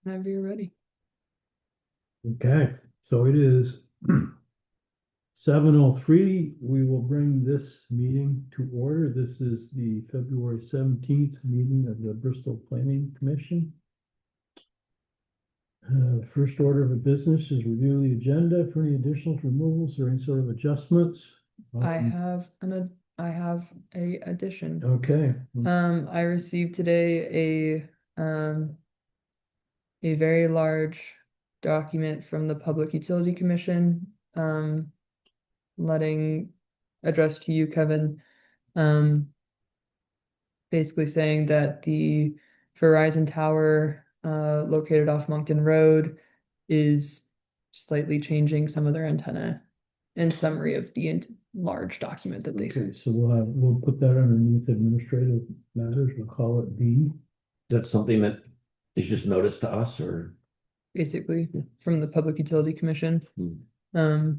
Whenever you're ready. Okay, so it is 7:03. We will bring this meeting to order. This is the February 17th meeting of the Bristol Planning Commission. First order of business is review the agenda for any additional removals or any sort of adjustments. I have a addition. Okay, I received today a very large document from the Public Utility Commission, addressed to you, Kevin, basically saying that the Verizon tower, located off Moncton Road is slightly changing some of their antenna, in summary of the large document that they okay, sent. so we'll put that underneath administrative matters. We'll call it B. That's something that is just noticed to us, or? Basically from the Public Utility Commission. Okay,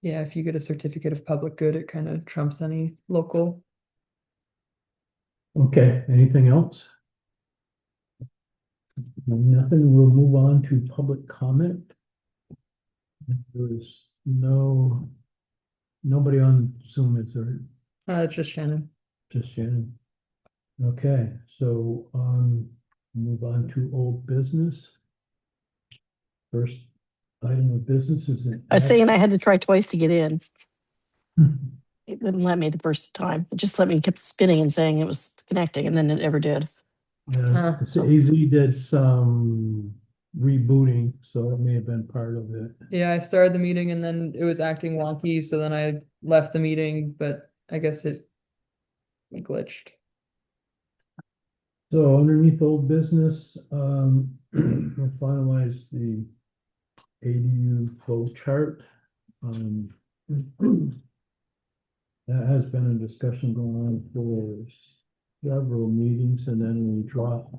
Yeah, if you get a certificate of public good, it kind of trumps any local. okay, anything else? Nothing, we'll move on to public comment. There is nobody on Zoom, is there? It's just Shannon. Just Shannon. Okay, so, move on to old business. First item of business is. I was saying I had to try twice to get in. Hmm. It wouldn't let me the first time. It just let me keep spinning and saying it was connecting, and then it never did. Yeah, so AZ did some rebooting, so it may have been part of it. Yeah, I started the meeting and then it was acting wonky, so then I left the meeting, but I guess it glitched. So underneath old business, we'll finalize the ADU flow chart. That has been a discussion going on for several meetings, and then we drop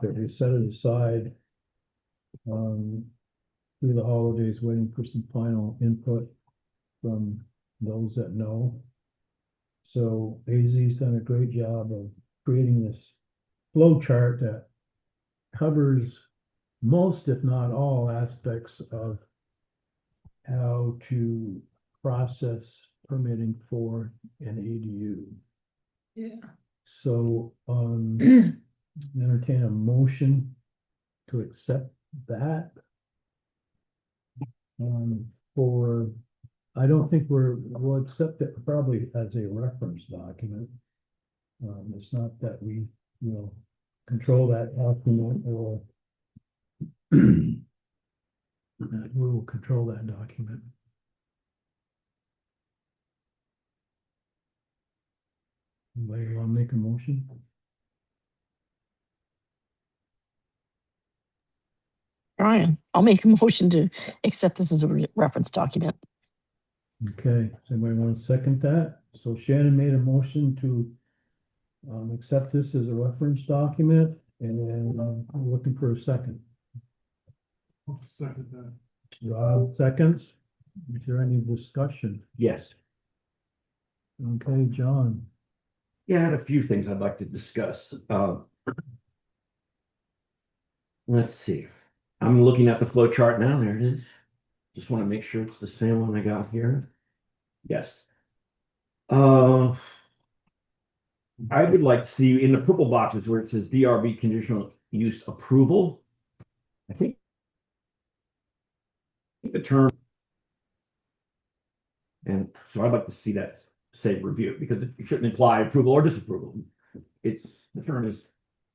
it, we set it aside through the holidays, waiting for some final input from those that know. So AZ's done a great job of creating this flow chart that covers most, if not all, aspects of how to process permitting for an ADU. Yeah. So, entertain a motion to accept that. I don't think we'll accept it probably as a reference document. It's not that we will control that document, or that we will control that document. Anybody want to make a motion? Brian, I'll make a motion to accept this as a reference document. Okay, does anybody want to second that? So Shannon made a motion to accept this as a reference document, and I'm looking for a second. I'll second that. Rob seconds. Is there any discussion? Yes. Okay, John. Yeah, I had a few things I'd like to discuss. Let's see. I'm looking at the flow chart now. There it is. Just want to make sure it's the same one I got here. Yes. I would like to see in the purple boxes where it says DRB conditional use approval. I think the term, and so I'd like to see that say review, because it shouldn't imply approval or disapproval. It's the term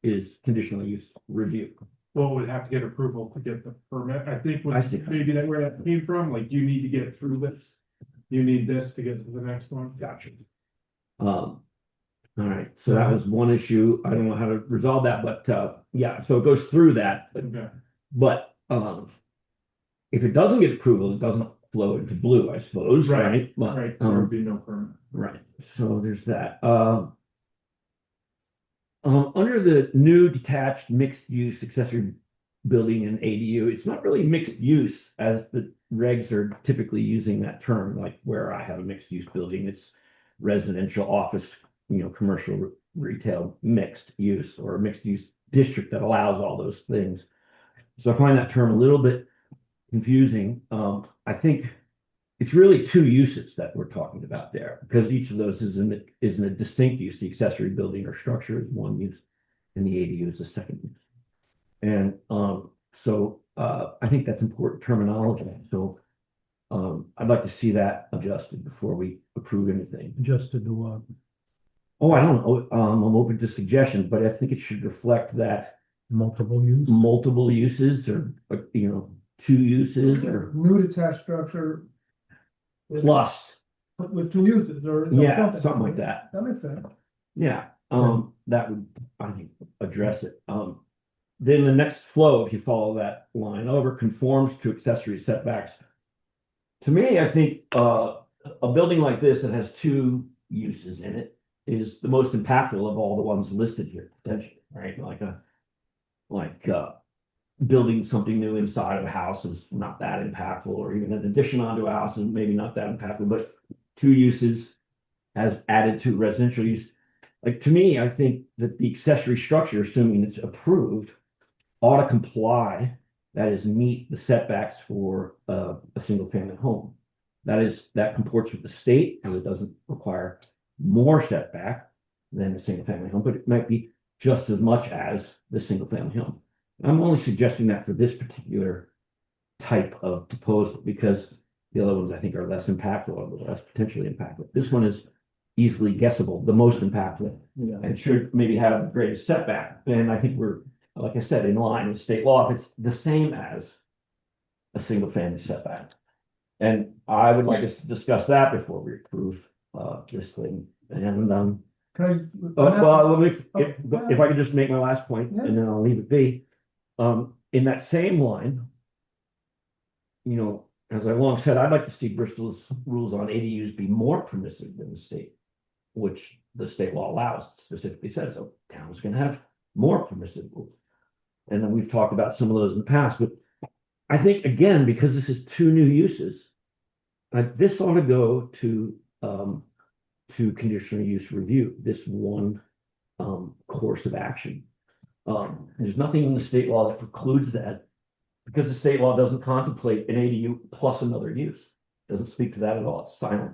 is conditional use review. Well, we'd have to get approval to get the permit. I think I see. maybe that where that came from, like you need to get through this. You need this to get to the next one. Gotcha. All right, so that was one issue. I don't know how to resolve that, but yeah, so it goes through that. Okay. But if it doesn't get approval, it doesn't flow into blue, I suppose, right? But, Right, there would be no permit. right. So there's that. Under the new detached mixed use accessory building and ADU, it's not really mixed use as the regs are typically using that term, like where I have a mixed use building, it's residential, office, commercial retail mixed use or a mixed use district that allows all those things. So I find that term a little bit confusing. I think it's really two uses that we're talking about there, because each of those is in a distinct use. The accessory building or structure is one use, and the ADU is the second use. And so I think that's important terminology. So I'd like to see that adjusted before we approve anything. Adjusted to what? Oh, I don't know. I'm open to suggestions, but I think it should reflect that Multiple use? multiple uses or two uses or New detached structure. plus. With two uses or. Yeah, something like that. That makes sense. Yeah, that would, I think, address it. Then the next flow, if you follow that line over, conforms to accessory setbacks. To me, I think, a building like this that has two uses in it is the most impactful of all the ones listed here, potentially, right? Like building something new inside of a house is not that impactful, or even an addition onto a house is maybe not that impactful, but two uses as added to residential use. Like, to me, I think that the accessory structure, assuming it's approved, ought to comply, that is, meet the setbacks for a single family home. That comports with the state, and it doesn't require more setback than a single family home, but it might be just as much as the single family home. I'm only suggesting that for this particular type of proposal, because the other ones I think are less impactful or less potentially impactful. This one is easily guessable, the most impactful, Yeah. and should maybe have the greatest setback. And I think we're, like I said, in line with state law. If it's the same as a single family setback. And I would like us to discuss that before we approve this thing. And Can I? well, if I could just make my last point, Yeah. and then I'll leave it be. In that same line, as I long said, I'd like to see Bristol's rules on ADUs be more permissive than the state, which the state law allows, specifically says, so towns can have more permissive rules. And then we've talked about some of those in the past, but I think, again, because this is two new uses, this ought to go to conditional use review, this one course of action. There's nothing in the state law that precludes that, because the state law doesn't contemplate an ADU plus another use. It doesn't speak to that at all. It's silent.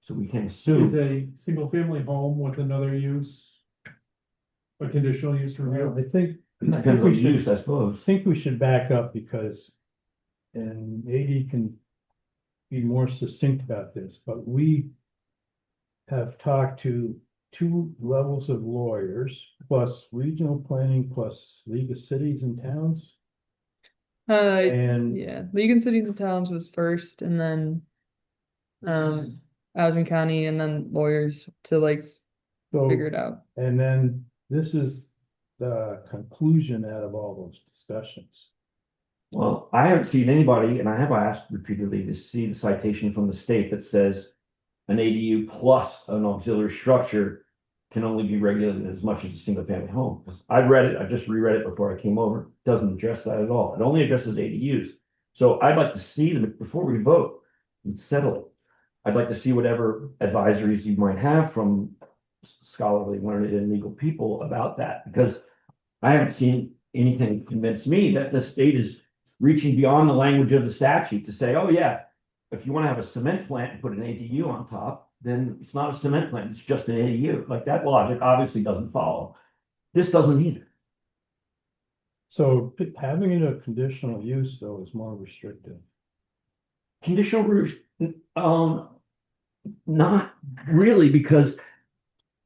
So we can Is assume. a single family home with another use a conditional use review? I think Depends on the we should, use, I suppose. think we should back up, because, and AD can be more succinct about this, but we have talked to two levels of lawyers, plus regional planning, plus League of Cities and Towns. And Yeah, League and Cities and Towns was first, and then Housing County, and then lawyers to so, figure it out. and then this is the conclusion out of all those discussions. Well, I haven't seen anybody, and I have asked repeatedly to see the citation from the state that says an ADU plus an auxiliary structure can only be regulated as much as a single family home. I've read it, I just reread it before I came over. It doesn't address that at all. It only addresses ADUs. So I'd like to see them before we vote and settle it. I'd like to see whatever advisories you might have from scholarly, learned, and legal people about that, because I haven't seen anything convince me that the state is reaching beyond the language of the statute to say, oh yeah, if you want to have a cement plant and put an ADU on top, then it's not a cement plant, it's just an ADU. Like, that logic obviously doesn't follow. This doesn't either. So having it a conditional use, though, is more restrictive. Conditional roof, not really, because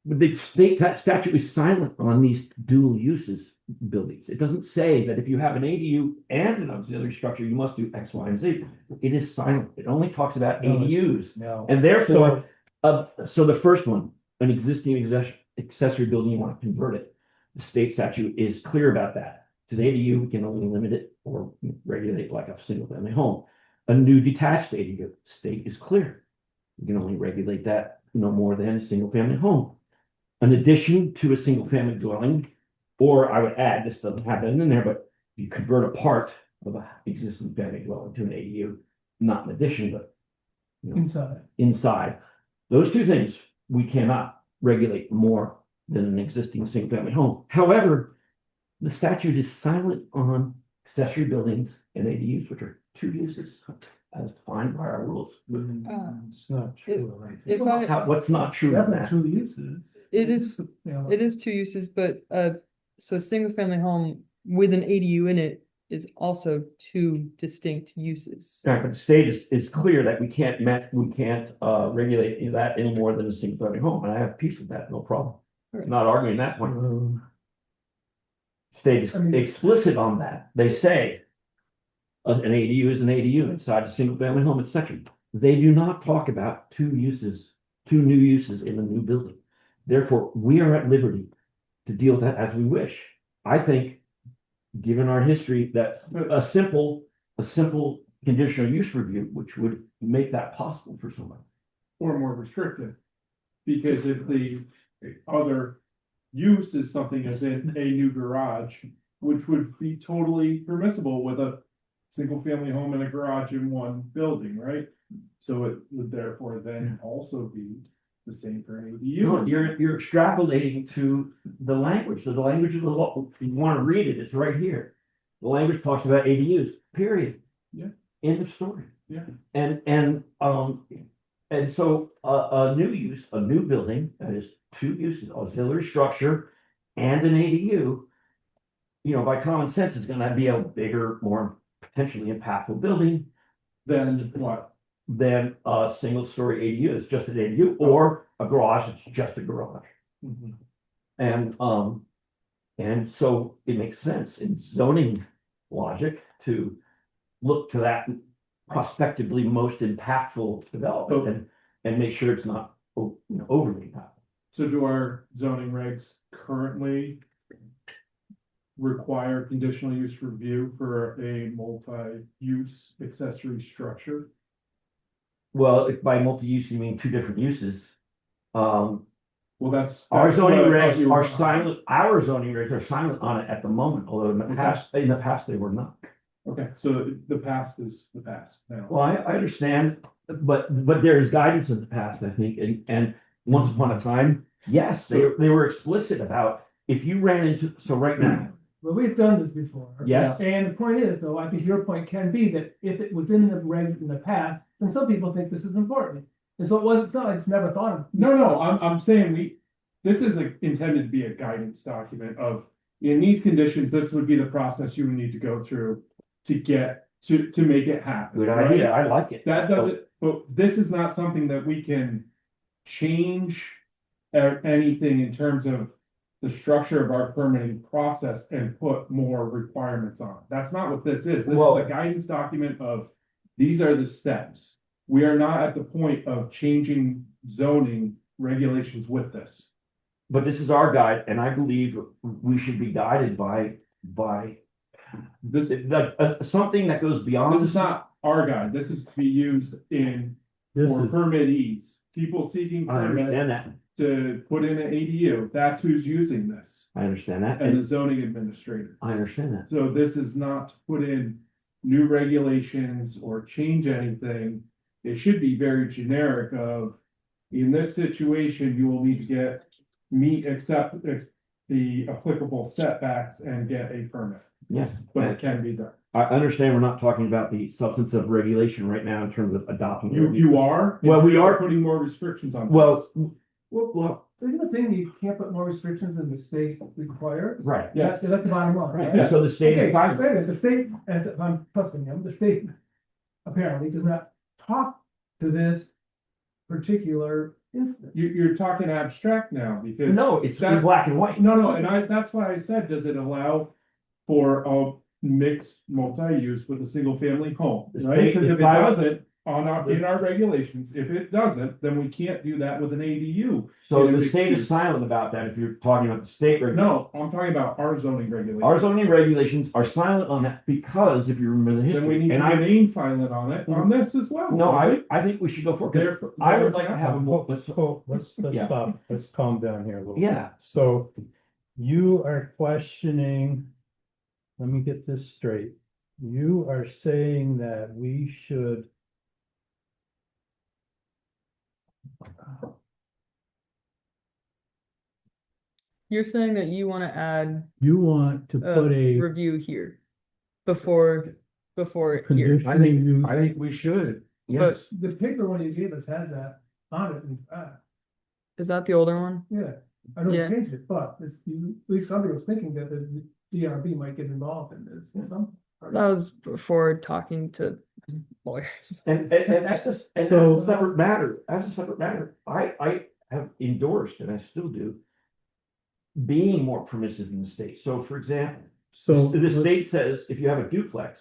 the state statute is silent on these dual uses buildings. It doesn't say that if you have an ADU and an auxiliary structure, you must do X, Y, and Z. It is silent. It only talks about ADUs. No. And therefore, so the first one, an existing accessory building, you want to convert it. The state statute is clear about that. To the ADU, we can only limit it or regulate like a single family home. A new detached ADU, state is clear. You can only regulate that no more than a single family home. An addition to a single family dwelling, or I would add, this doesn't have that in there, but you convert a part of an existing family dwelling to an ADU, not an addition, but Inside. inside. Those two things we cannot regulate more than an existing single-family home. However, the statute is silent on accessory buildings and ADUs, which are two uses as defined by our rules. It's not true, I think. If I, What's not true in Definitely that? two uses. it is, You know, it is two uses, but, so single family home with an ADU in it is also two distinct uses. Right, but the state is clear that we can't regulate that any more than a single family home, and I have peace with that, no problem. Right. Not arguing that point. State is I mean- explicit on that. They say an ADU is an ADU inside a single family home, etc. They do not talk about two new uses in a new building. Therefore, we are at liberty to deal with that as we wish. I think, given our history, that a simple conditional use review, which would make that possible for someone. Or more restrictive. Because if the other use is something as in a new garage, which would be totally permissible with a single family home and a garage in one building, right? So it would therefore then also be the same for an No, ADU. you're extrapolating to the language. So the language of the law, if you want to read it, it's right here. The language talks about ADUs, period. Yeah. End of story. Yeah. And so a new use, a new building, that is two uses, auxiliary structure and an ADU, by common sense, is gonna be a bigger, more potentially impactful building Then what? than a single story ADU. It's just an ADU, or a garage, it's just a garage. And so it makes sense in zoning logic to look to that prospectively most impactful development and make sure it's not overly impactful. So do our zoning regs currently require conditional use review for a multi-use accessory structure? Well, if by multi-use you mean two different uses, Well, that's. our that's what zoning I thought regs you were are talking- silent, our zoning regs are silent on it at the moment, although in the past they were not. Okay, so the past is the past now. Well, I understand, but there is guidance in the past, I think, and once upon a time, yes, they were explicit about if you ran into, so right now, Well, we've done this before. Yes. And the point is, though, I think your point can be that if it was in the reg in the past, then some people think this is important. And so it's not like it's never thought of. No, I'm saying this is intended to be a guidance document of, in these conditions, this would be the process you would need to go through to get, to make it happen. good right? idea, I like it. That doesn't, but this is not something that we can change anything in terms of the structure of our permitting process and put more requirements on. That's not what this is. This is Well- a guidance document of, these are the steps. We are not at the point of changing zoning regulations with this. But this is our guide, and I believe we should be guided by This, something that goes beyond. this is not our guide. This is to be used in, This for is, permittees, people seeking I understand permits that, to put in an ADU. That's who's using this, I understand that, and the and zoning administrator. I understand that. So this is not to put in new regulations or change anything. It should be very generic of, in this situation, you will need to accept the applicable setbacks and get a permit, Yes, but it can be done. I understand we're not talking about the substance of regulation right now in terms of adopting. You are? Well, we are putting more restrictions on. Well, this. well, Isn't the thing that you can't put more restrictions than the state requires? right, Yes. That's the bottom line, right, right? and so the state Okay, is wait fine. a minute, the state, as if I'm trusting them, the state apparently does not talk to this particular instance. You're talking abstract now because. No, it's in That's- black and white. No, and that's why I said, does it allow for a mixed multi-use with a single family home, The right? state Because if it decides- doesn't, in our regulations, if it doesn't, then we can't do that with an ADU. So in a the mixed state is use. silent about that if you're talking about the state regulations. No, I'm talking about our zoning regulations. Our zoning regulations are silent on that because if you remember the Then we history, need to and I, remain silent on it, on this as well. no, right? I think we should go for it, 'cause Therefore- I would like to have a more, let's Yeah. stop, let's calm down here a little. yeah, So you are questioning, let me get this straight. You are saying that we should You're saying that you want to add You want to a put a review here before here. condition. I think we should, But yes. The paper one you gave us had that on it, is that the older one? yeah, I don't Yeah. change it, but it's, at least somebody was thinking that the DRB might get involved in this, in some. That was before talking to lawyers. And that's just, and So- as a separate matter, I have endorsed, and I still do, being more permissive in the state. So for example, So the state says if you have a duplex,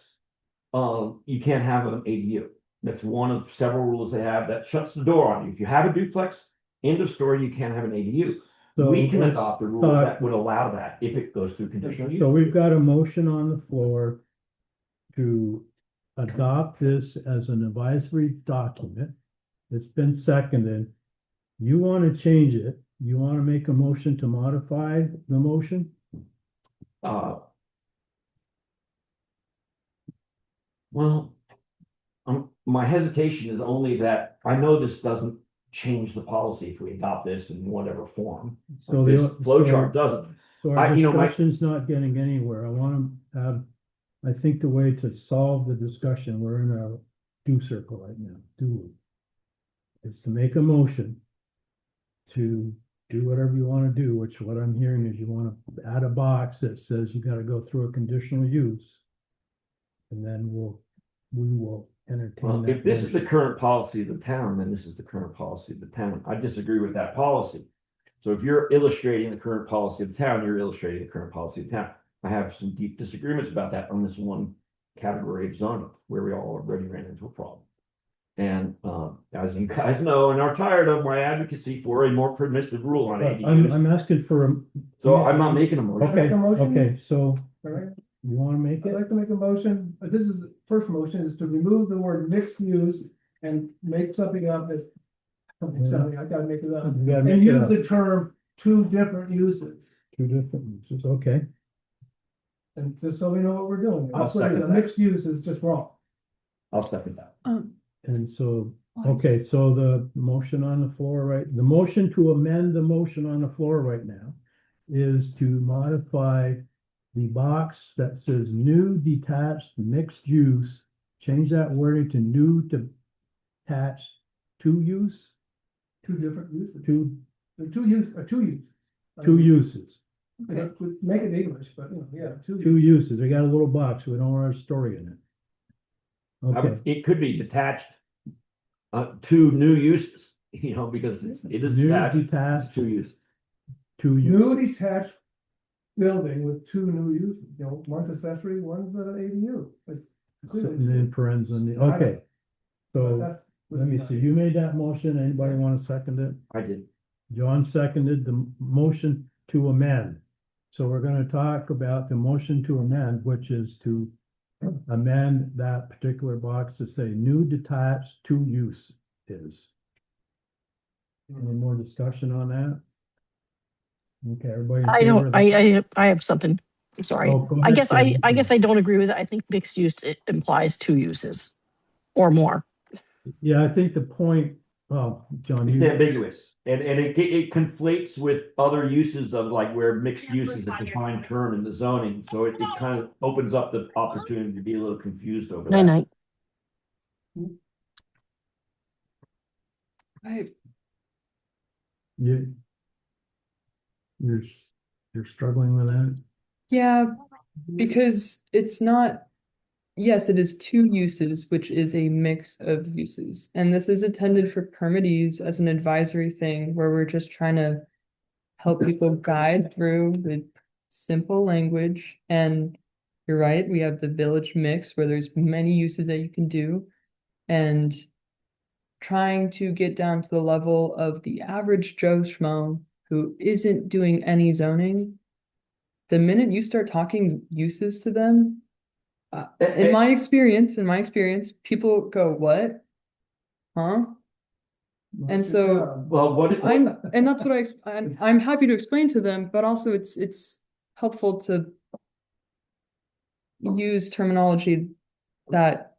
you can't have an ADU. That's one of several rules they have that shuts the door on you. If you have a duplex, end of story, you can't have an ADU. So We can let's adopt a rule talk- that would allow that if it goes through conditional use. So we've got a motion on the floor to adopt this as an advisory document. It's been seconded. You want to change it? You want to make a motion to modify the motion? Uh. Well, my hesitation is only that I know this doesn't change the policy if we adopt this in whatever form. So This the flow chart doesn't. So our you know, my- discussion's not getting anywhere. I want to have, I think the way to solve the discussion, we're in a do circle right now, do. Is to make a motion to do whatever you want to do, which what I'm hearing is you want to add a box that says you got to go through a conditional use. And then we will entertain Well, that. if this is the motion. current policy of the town, then this is the current policy of the town. I disagree with that policy. So if you're illustrating the current policy of the town, you're illustrating the current policy of the town. I have some deep disagreements about that on this one category of zoning, where we all already ran into a problem. And as you guys know and are tired of, my advocacy for a more permissive rule on But ADUs. I'm asking for a. So I'm not making a motion. Okay, Make a motion? okay, so All right, you want to make I'd it? like to make a motion, this is, the first motion is to remove the word mixed use and make something up that. Something, I gotta make it up, You gotta and make it use up. the term two different uses. Two different uses, okay. And just so we know what we're doing. I'll second A that. mixed use is just wrong. I'll second that. And so, Why is- okay, so the motion on the floor, right, the motion to amend the motion on the floor right now is to modify the box that says new detached mixed use, change that wording to new detached two use, Two different uses. two Two use. uses, Make it English, but you know, yeah, two uses. We got a little box, we don't want a story in it. Okay, It could be detached. Two new uses, because it is new detached, detached, it's two uses. two New uses. detached building with two new uses, one's accessory, one's an ADU. It's Sitting in parentheses, on the- Got okay. it. But So that's- let me see, you made that motion, anybody want to second it? I did. John seconded the motion to amend. So we're gonna talk about the motion to amend, which is to amend that particular box to say new detached two use is. Any more discussion on that? Okay, everybody. in I favor don't, of that? I have something. I'm sorry. Oh, go I ahead, guess Sandy. I guess I don't agree with it. I think mixed use implies two uses or more. Yeah, I think the point, well, John, It's you, ambiguous, and it conflates with other uses of like where mixed use is a defined term in the zoning, so it kind of opens up the opportunity to be a little confused over Night that. night. you, you're, you're struggling with that? Yeah, because it's not, yes, it is two uses, which is a mix of uses. And this is intended for permittees as an advisory thing where we're just trying to help people guide through with simple language. And you're right, we have the village mix where there's many uses that you can do. And trying to get down to the level of the average Joe Schmo who isn't doing any zoning. The minute you start talking uses to them, in my experience, people go, "What? Huh?" And so Well, and that's what I'm happy to explain to them, but also it's helpful to use terminology that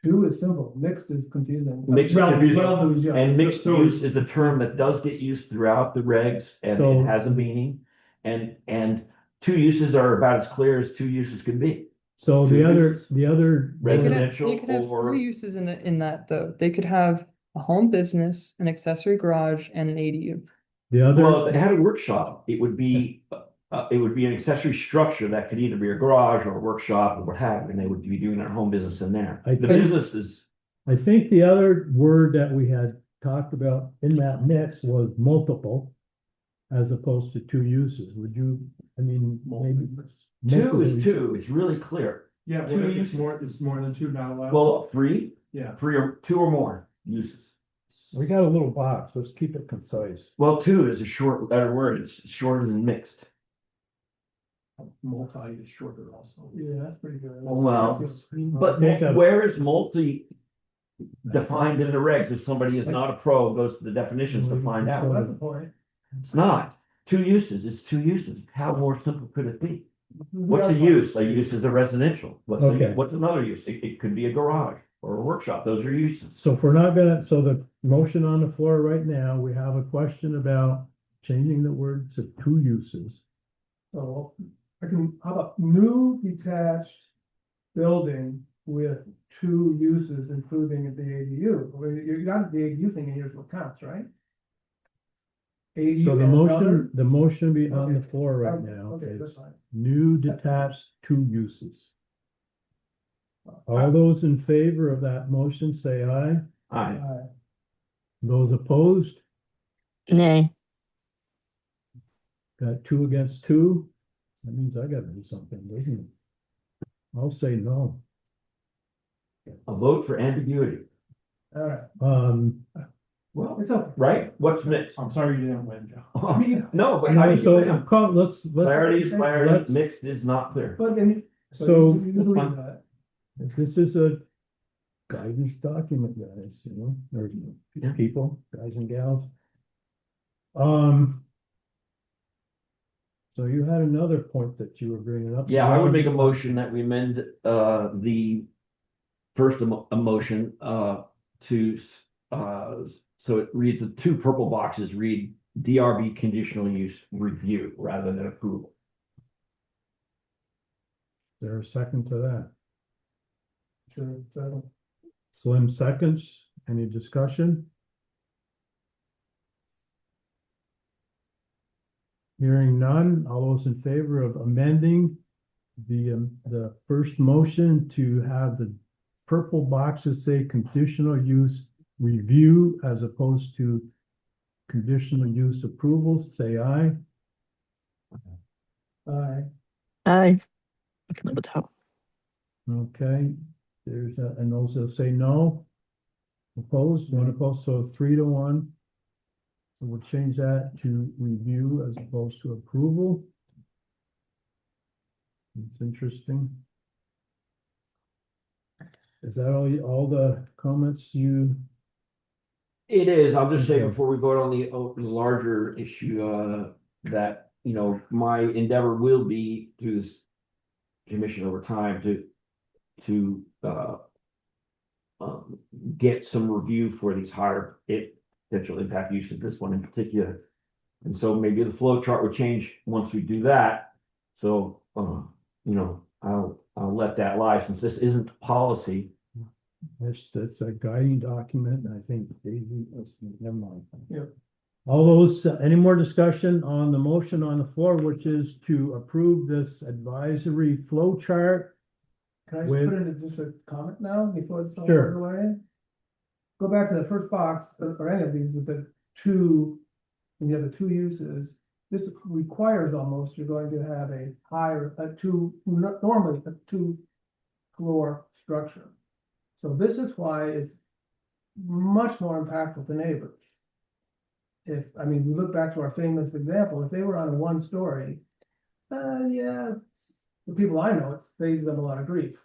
Two is simple, mixed is confusing. Mixed is confusing. Relatively, yeah. And mixed So- use is a term that does get used throughout the regs and So- it has a meaning. And two uses are about as clear as two uses can be. So Two the other, uses. the other. They could have, Residential they could have or- three uses in that though. They could have a home business, an accessory garage, and an ADU. The Well, if other, they had a workshop, it would be an accessory structure that could either be a garage or a workshop or what have you, and they would be doing their home business in there. I The think- business is, I think the other word that we had talked about in that mix was multiple. As opposed to two uses, would you, I mean, maybe. two is multiple- two, it's really clear. Yeah, Two what if uses. it's more than two not allowed? Well, three Yeah. or two or more uses. We got a little box, let's keep it concise. Well, two is a short, better word, it's shorter than mixed. Multi is shorter also. Yeah, that's pretty good. Well, But Take a- where is multi defined in the regs? If somebody is not a pro, goes to the definitions to find Well, that's out. the point. It's not. Two uses, it's two uses. How more simple could it be? What's a use? A use is a residential. Okay. What's another use? It could be a garage or a workshop. Those are uses. So if we're not gonna, so the motion on the floor right now, we have a question about changing the word to two uses. So how about new detached building with two uses, including the ADU? Well, you got the ADU thing in here, so it counts, right? ADU So the and motion, other? the motion be on the Okay. floor right Okay, now. okay, that's It's fine. new detached two uses. All those in favor of that motion, say aye. Aye. Those opposed, Nay. got two against two. That means I gotta do something, doesn't it? I'll say no. A vote for ambiguity. All right, Well, it's okay. right? What's mixed? I'm sorry you didn't win, Joe. No, but how do No, you so, say let's. clarity is clarity, let's- mixed is not clear. But then. So- you believe fine. that. This is a guidance document, guys, or Yeah. people, guys and gals. So you had another point that you were bringing up. Yeah, I would make a motion that we amend the first motion to so it reads the two purple boxes read DRB conditional use review rather than approval. Is there a second to that? Sure, so, Slim seconds, any discussion? Hearing none, all those in favor of amending the first motion to have the purple boxes say conditional use review as opposed to conditional use approval, say aye. aye. I can live with that. Okay, and those that say no. Opposed, one opposed, so 3-1. So we'll change that to review as opposed to approval. It's interesting. Is that all the comments you? It is, I'll just say Okay. before we vote on the larger issue, that, my endeavor will be through this commission over time to get some review for these higher potential impact uses, this one in particular. And so maybe the flow chart would change once we do that. So, I'll let that lie since this isn't policy. It's a guiding document, and I think Daisy, never mind. Yep. All those, any more discussion on the motion on the floor, which is to approve this advisory flow chart? Can I just With- put in just a comment now before it's all Sure. away? Go back to the first box, or any of these with the two, when you have the two uses, this requires almost, you're going to have normally a two-floor structure. So this is why it's much more impactful to neighbors. We look back to our famous example, if they were on a one-story, yeah, the people I know, it saves them a lot of grief.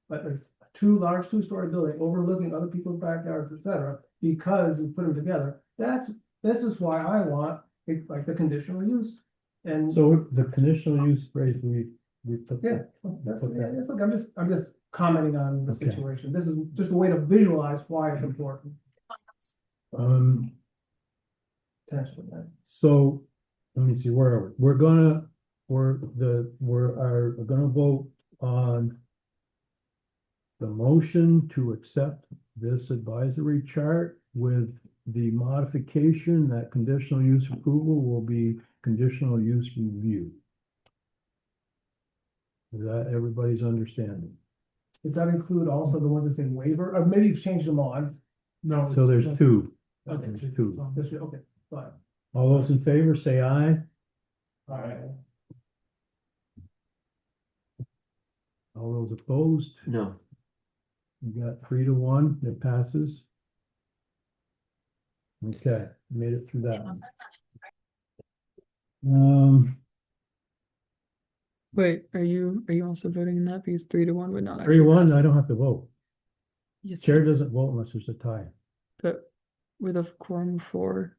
But there's a large two-story building overlooking other people's backyards, etc., because you put them together. This is why I want it, like the conditional use. And So the conditional use phrase, we put yeah, that. that's, put that. it's like, I'm just commenting on the Okay. situation. This is just a way to visualize why it's important, Um, potentially. so, let me see, where are we? We're gonna vote on the motion to accept this advisory chart with the modification that conditional use approval will be conditional use review. Is that everybody's understanding? Does that include also the ones that say waiver, or maybe you've changed them all? No. So there's two. Okay, There's two. okay, fine. All those in favor, say aye. All right. All those opposed, No. you got 3-1, it passes. Okay, made it through that one. Wait, are you also voting in that? Because 3-1 would not actually 3-1, pass. I don't have to vote. Yes, you Chair do. doesn't vote unless there's a tie. But with a quorum of 4.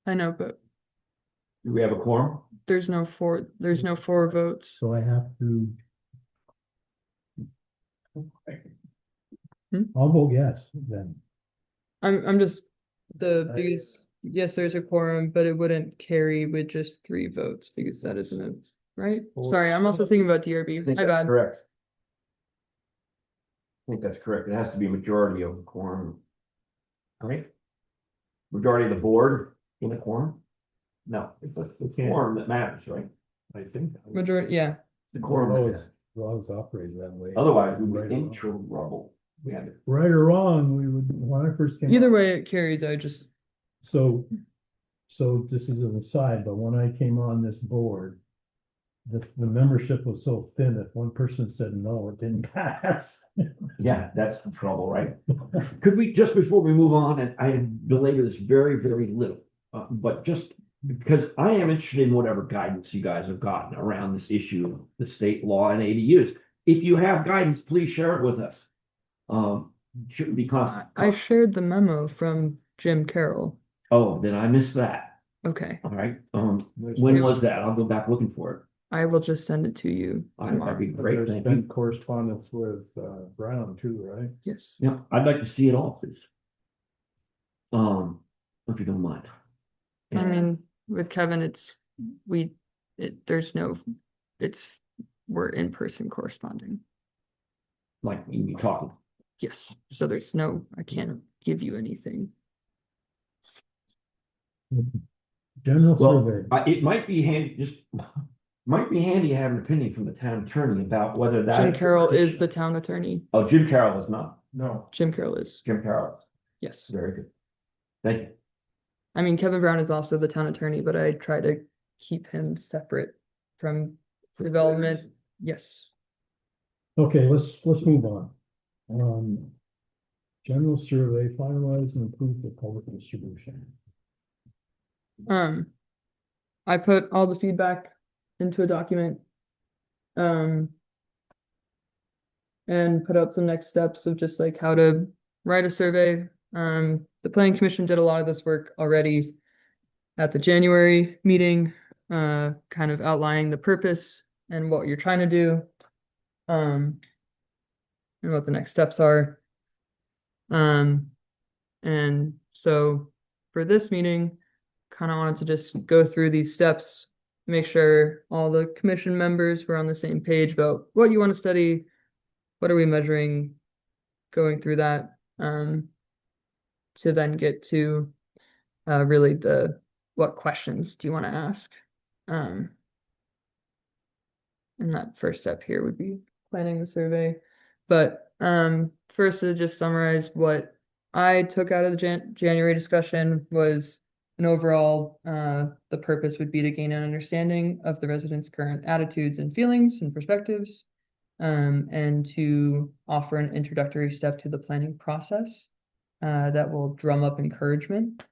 I know, but Do we have a quorum? there's no 4 votes. So I have to. I'll vote yes, then. I'm just the I- biggest, yes, there's a quorum, but it wouldn't carry with just 3 votes because that isn't it, right? Well- Sorry, I'm also thinking about DRB. I think My that's bad. correct. I think that's correct. It has to be a majority of the quorum. Right? Majority of the board in a quorum? No, it's the quorum that matters, right? I think. Majority, yeah. The quorum that matters. Laws operate that way. Otherwise, we would Right be or in wrong. trouble. We had to. Right or wrong, we would, when I first came. Either on- way it carries, I just, So this is an aside, but when I came on this board, the membership was so thin that one person said no, it didn't pass. Yeah, that's the trouble, right? Could we, just before we move on, and I belabor this very, very little, but just because I am interested in whatever guidance you guys have gotten around this issue of the state law and ADUs. If you have guidance, please share it with us. Shouldn't be constant. I shared the memo from Jim Carroll. Oh, then I missed that. Okay, All right. When was that? I'll go back looking for it. I will just send it to you All right, that'd be tomorrow. great. There's Thank been you. correspondence with Brown too, right? Yes. Yeah, I'd like to see it all, please. If you don't mind. I And- mean, with Kevin, we're in person corresponding. like when you talking. Yes, so I can't give you anything. General Well, survey. it might be handy, might be handy to have an opinion from the town attorney about whether that. Jim Carroll is the town attorney. Oh, Jim Carroll is not. No. Jim Carroll is, Jim Carroll, yes. very good. Thank you. I mean, Kevin Brown is also the town attorney, but I try to keep him separate from development. Yes. Okay, let's move on. General survey, finalize and approve the public distribution. I put all the feedback into a document. And put out some next steps of just like how to write a survey. The planning commission did a lot of this work already at the January meeting, kind of outlining the purpose and what you're trying to do. And what the next steps are. And so for this meeting, kind of wanted to just go through these steps, make sure all the commission members were on the same page about what you want to study, what are we measuring, going through that, to then get to really what questions do you want to ask. And that first step here would be planning the survey. But first to just summarize what I took out of the January discussion was an overall, the purpose would be to gain an understanding of the residents' current attitudes and feelings and perspectives, and to offer an introductory step to the planning process that will drum up encouragement.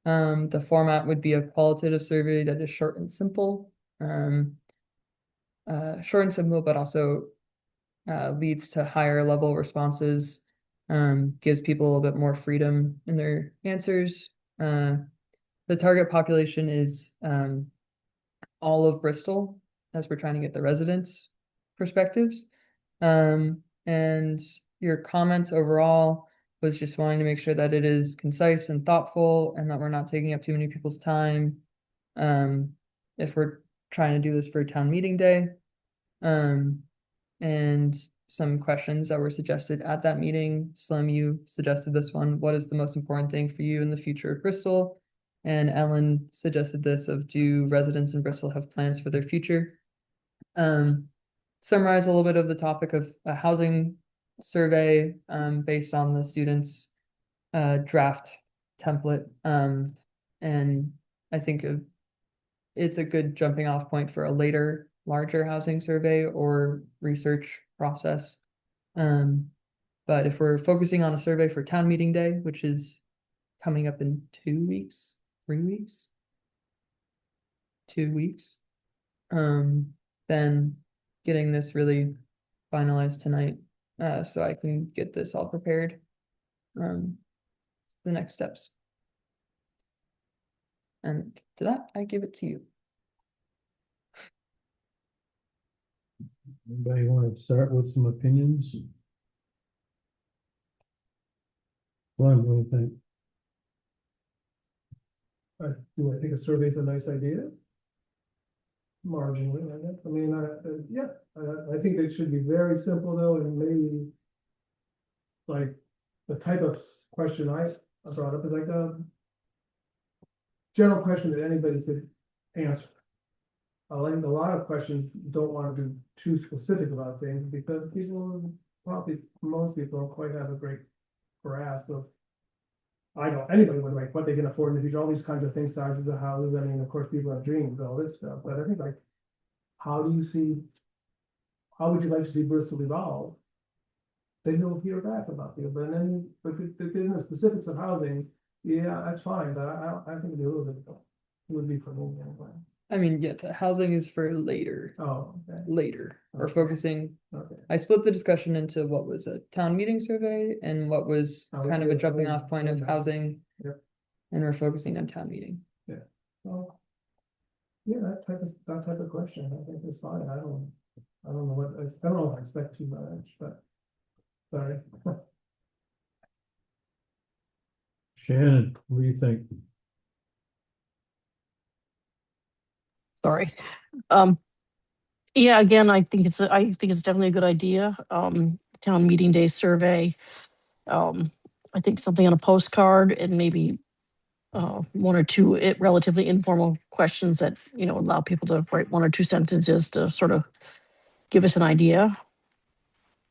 The format would be a qualitative survey that is short and simple, but also leads to higher level responses, gives people a little bit more freedom in their answers. The target population is all of Bristol, as we're trying to get the residents. perspectives. And your comments overall was just wanting to make sure that it is concise and thoughtful and that we're not taking up too many people's time. If we're trying to do this for town meeting day. And some questions that were suggested at that meeting. Slim, you suggested this one. What is the most important thing for you in the future of Bristol? And Ellen suggested this of, do residents in Bristol have plans for their future? Summarize a little bit of the topic of a housing survey based on the students' draft template. And I think it's a good jumping off point for a later, larger housing survey or research process. But if we're focusing on a survey for town meeting day, which is coming up in 2 weeks, 3 weeks, 2 weeks, then getting this really finalized tonight, so I can get this all prepared. The next steps. And to that, I give it to you. Anybody want to start with some opinions? Glenn, what do you think? Do I think a survey is a nice idea? Marginally, I guess. I mean, yeah, I think it should be very simple though, and maybe like the type of question I brought up is like a general question that anybody could answer. I think a lot of questions don't want to be too specific about things because most people don't quite have a great grasp of. I know anybody would like what they can afford in the future, all these kinds of things, sizes of houses. I mean, of course, people have dreams, all this stuff, but I think like, how would you like to see Bristol evolve? Then you'll hear back about you, but then, but in the specifics of housing, yeah, that's fine, but I think it'd be a little bit, it would be for me anyway. I mean, yeah, the housing is for later. Oh, okay. Later. We're Okay. focusing. Okay. I split the discussion into what was a town meeting survey and what was Oh, kind of a yeah, jumping oh, off point of yeah. housing. Yep. And we're focusing on town meeting. Well, yeah, that type of question, I think is fine. I don't know I don't know if I expect too much, but sorry. Shannon, what do you think? Sorry. Yeah, again, I think it's definitely a good idea. Town meeting day survey. I think something on a postcard and maybe one or two relatively informal questions that, allow people to write one or two sentences to sort of give us an idea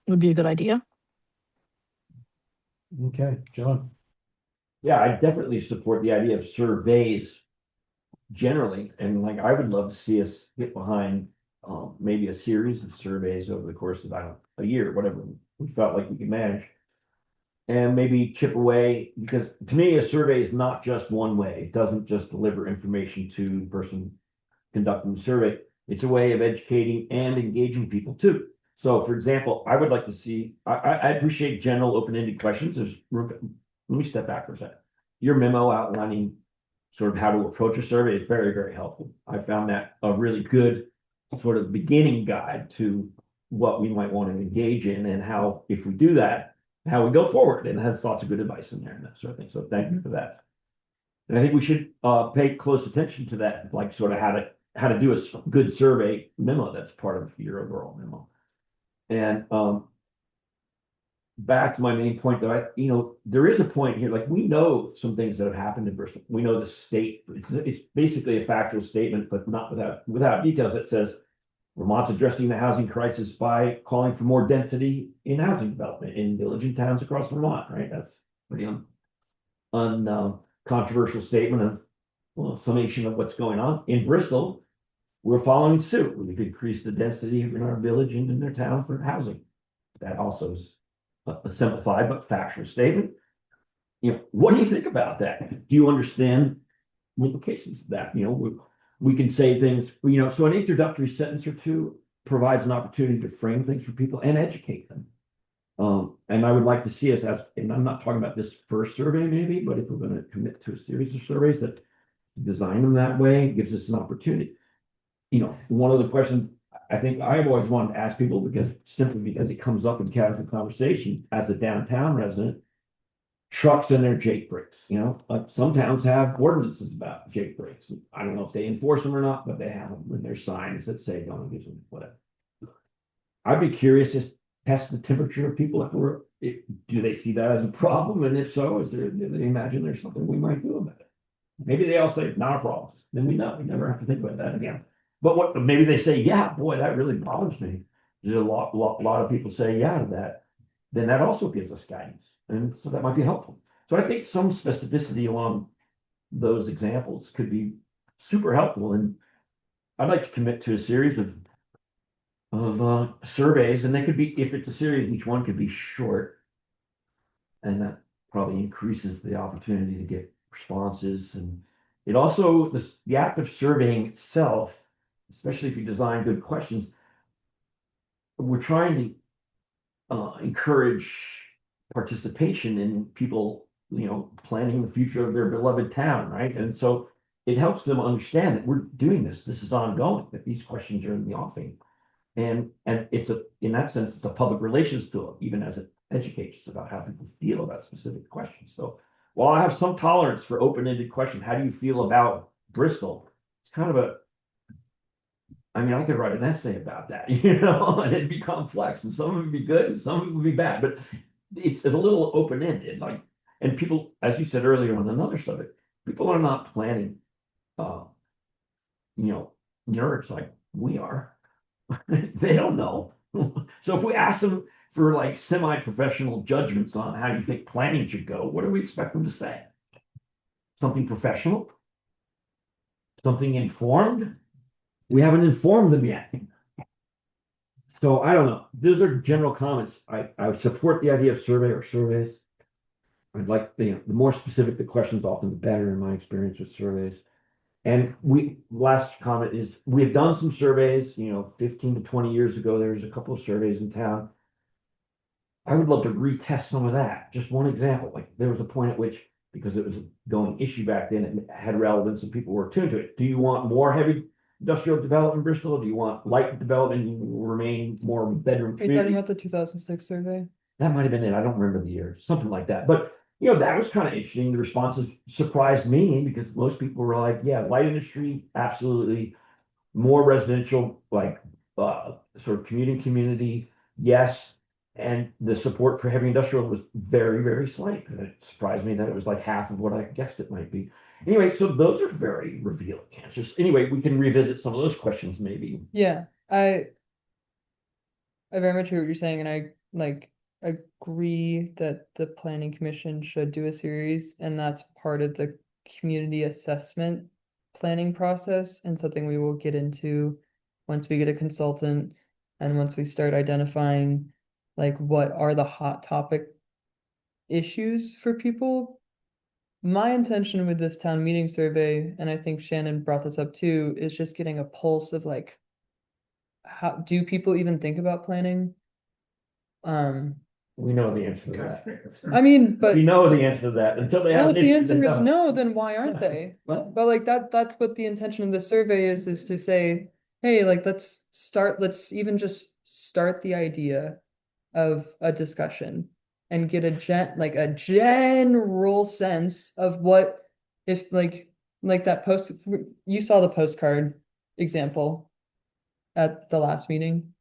would be a good idea. Okay, John. Yeah, I definitely support the idea of surveys generally, and like I would love to see us get behind maybe a series of surveys over the course of a year, whatever we felt like we could manage, and maybe chip away, because to me a survey is not just one way. It doesn't just deliver information to the person conducting the survey. It's a way of educating and engaging people too. So for example, I would like to see, I appreciate general open-ended questions. Let me step back for a second. Your memo outlining sort of how to approach a survey is very, very helpful. I found that a really good sort of beginning guide to what we might want to engage in and how, if we do that, how we go forward, and it has lots of good advice in there and that sort of thing. So thank you for that. And I think we should pay close attention to that, like sort of how to do a good survey memo that's part of your overall memo. And back to my main point that there is a point here, like we know some things that have happened in Bristol. We know the state, it's basically a factual statement, but not without details that says Vermont's addressing the housing crisis by calling for more density in housing development in village and towns across Vermont, right? That's pretty controversial statement of, well, summation of what's going on. In Bristol, we're following suit. We've increased the density in our village and in their town for housing. That also is a simplified but factual statement. What do you think about that? Do you understand the implications of that? We can say things, so an introductory sentence or two provides an opportunity to frame things for people and educate them. And I would like to see us and I'm not talking about this first survey maybe, but if we're going to commit to a series of surveys that design them that way, gives us an opportunity. One of the questions I think I've always wanted to ask people simply because it comes up in casual conversation as a downtown resident. Trucks and their Jake brakes, like some towns have ordinances about Jake brakes. I don't know if they enforce them or not, but they have them, and there's signs that say don't use them, whatever. I'd be curious to test the temperature of people do they see that as a problem? And if so, do they imagine there's something we might do about it? Maybe they all say it's not a problem. Then we know, we never have to think about that again. But maybe they say, yeah, boy, that really bothers me. There's a lot of people say, yeah, to that. Then that also gives us guidance. And so that might be helpful. So I think some specificity along those examples could be super helpful. And I'd like to commit to a series of surveys, and they could be, if it's a series, each one could be short. And that probably increases the opportunity to get responses. And it also, the act of surveying itself, especially if you design good questions, we're trying to encourage participation in people, planning the future of their beloved town, right? And so it helps them understand that we're doing this. This is ongoing, that these questions are in the offing. And in that sense, it's a public relations tool, even as it educates us about how people feel about specific questions. So while I have some tolerance for open-ended questions, how do you feel about Bristol? It's kind of I could write an essay about that, and it'd be complex, and some of it would be good, and some of it would be bad, but it's a little open-ended, and people, as you said earlier on another subject, people are not planning, nerds like we are. They don't know. So if we ask them for semi-professional judgments on how you think planning should go, what do we expect them to say? Something professional? Something informed? We haven't informed them yet. So I don't know. Those are general comments. I would support the idea of survey or surveys. I'd like the more specific the questions, often the better in my experience with surveys. And last comment is we've done some surveys, 15 to 20 years ago, there's a couple of surveys in town. I would love to retest some of that. Just one example, there was a point at which, because it was a going issue back then, it had relevance and people were attuned to it. Do you want more heavy industrial development in Bristol? Do you want light development and remain more bedroom Are you talking community? about the 2006 survey? That might have been it. I don't remember the year, something like that. But that was kind of interesting. The responses surprised me because most people were like, yeah, light industry, absolutely. More residential, sort of commuting community, yes. And the support for heavy industrial was very, very slight. And it surprised me that it was like half of what I guessed it might be. Anyway, so those are very revealing answers. Anyway, we can revisit some of those questions maybe. Yeah, I very much hear what you're saying, and I agree that the planning commission should do a series, and that's part of the community assessment planning process, and something we will get into once we get a consultant and once we start identifying what are the hot topic issues for people. My intention with this town meeting survey, and I think Shannon brought this up too, is just getting a pulse of how do people even think about planning? We know the answer to that. I mean, but We know the answer to that until they well, have if an the issue, they answer is don't. no, then why aren't they? Well, But that's what the intention of the survey is to say, hey, let's even just start the idea of a discussion and get a general sense of what if that you saw the postcard example at the last meeting,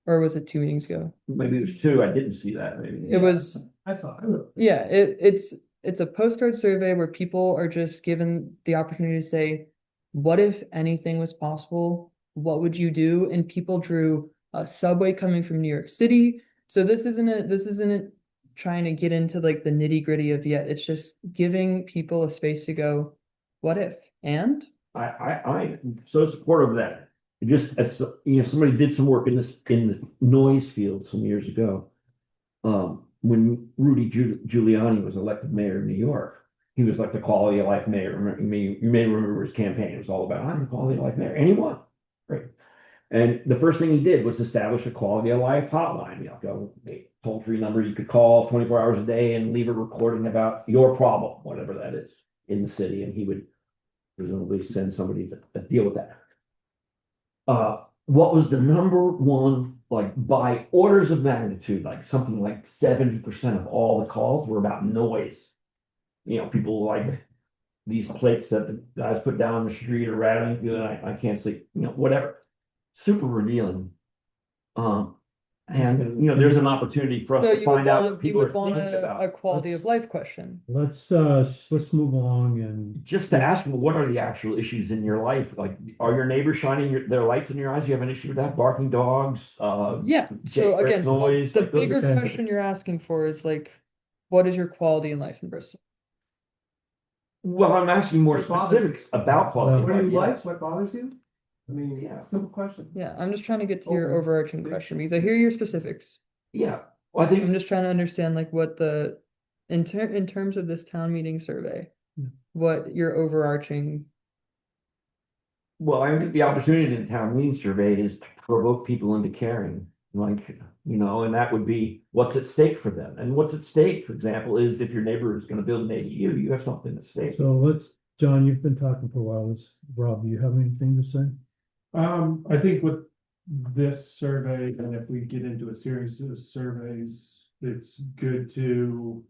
or was it 2 meetings ago? maybe it was two. I didn't see that. Maybe It was, I saw it. yeah, it's a postcard survey where people are just given the opportunity to say, what if anything was possible? What would you do? And people drew a subway coming from New York City. So this isn't trying to get into the nitty-gritty of yet. It's just giving people a space to go, what if? And I'm so supportive of that. Just as somebody did some work in the noise field some years ago. When Rudy Giuliani was elected mayor of New York, he was like the quality of life mayor. You may remember his campaign. It was all about I'm a quality of life mayor, and he won. Great. And the first thing he did was establish a quality of life hotline. Go a toll-free number you could call 24 hours a day and leave a recording about your problem, whatever that is, in the city, and he would presumably send somebody to deal with that. what was the number one, like by orders of magnitude, like something like 70% of all the calls were about noise. You know, people like these plates that the guys put down the street are rattling, feeling I can't sleep, you know, whatever. Super revealing. Um, and you know, there's an opportunity for us So to find out what you people would are want thinking a about. quality of life question. Let's move along and Just to ask them, what are the actual issues in your life? Like, are your neighbors shining their lights in your eyes? You have an issue with that? Barking dogs, Yeah, so again, noise, the like those bigger are things. question you're asking for is like, what is your quality in life in Bristol? Well, I'm asking more What bothers you? specifics about quality What of do you life. like? What bothers you? I mean, Yeah. simple question. Yeah, I'm just trying to get to your Okay. overarching question because I hear your specifics. Yeah. Well, I I'm think, just trying to understand like what the in terms of this town meeting survey, Yeah. what your overarching well, I think the opportunity in the town meeting survey is to provoke people into caring. Like, you know, and that would be what's at stake for them. And what's at stake, for example, is if your neighbor is going to build an ADU, you have something at stake. so John, you've been talking for a while. Rob, do you have anything to say? I think with this survey, and if we get into a series of surveys, it's good to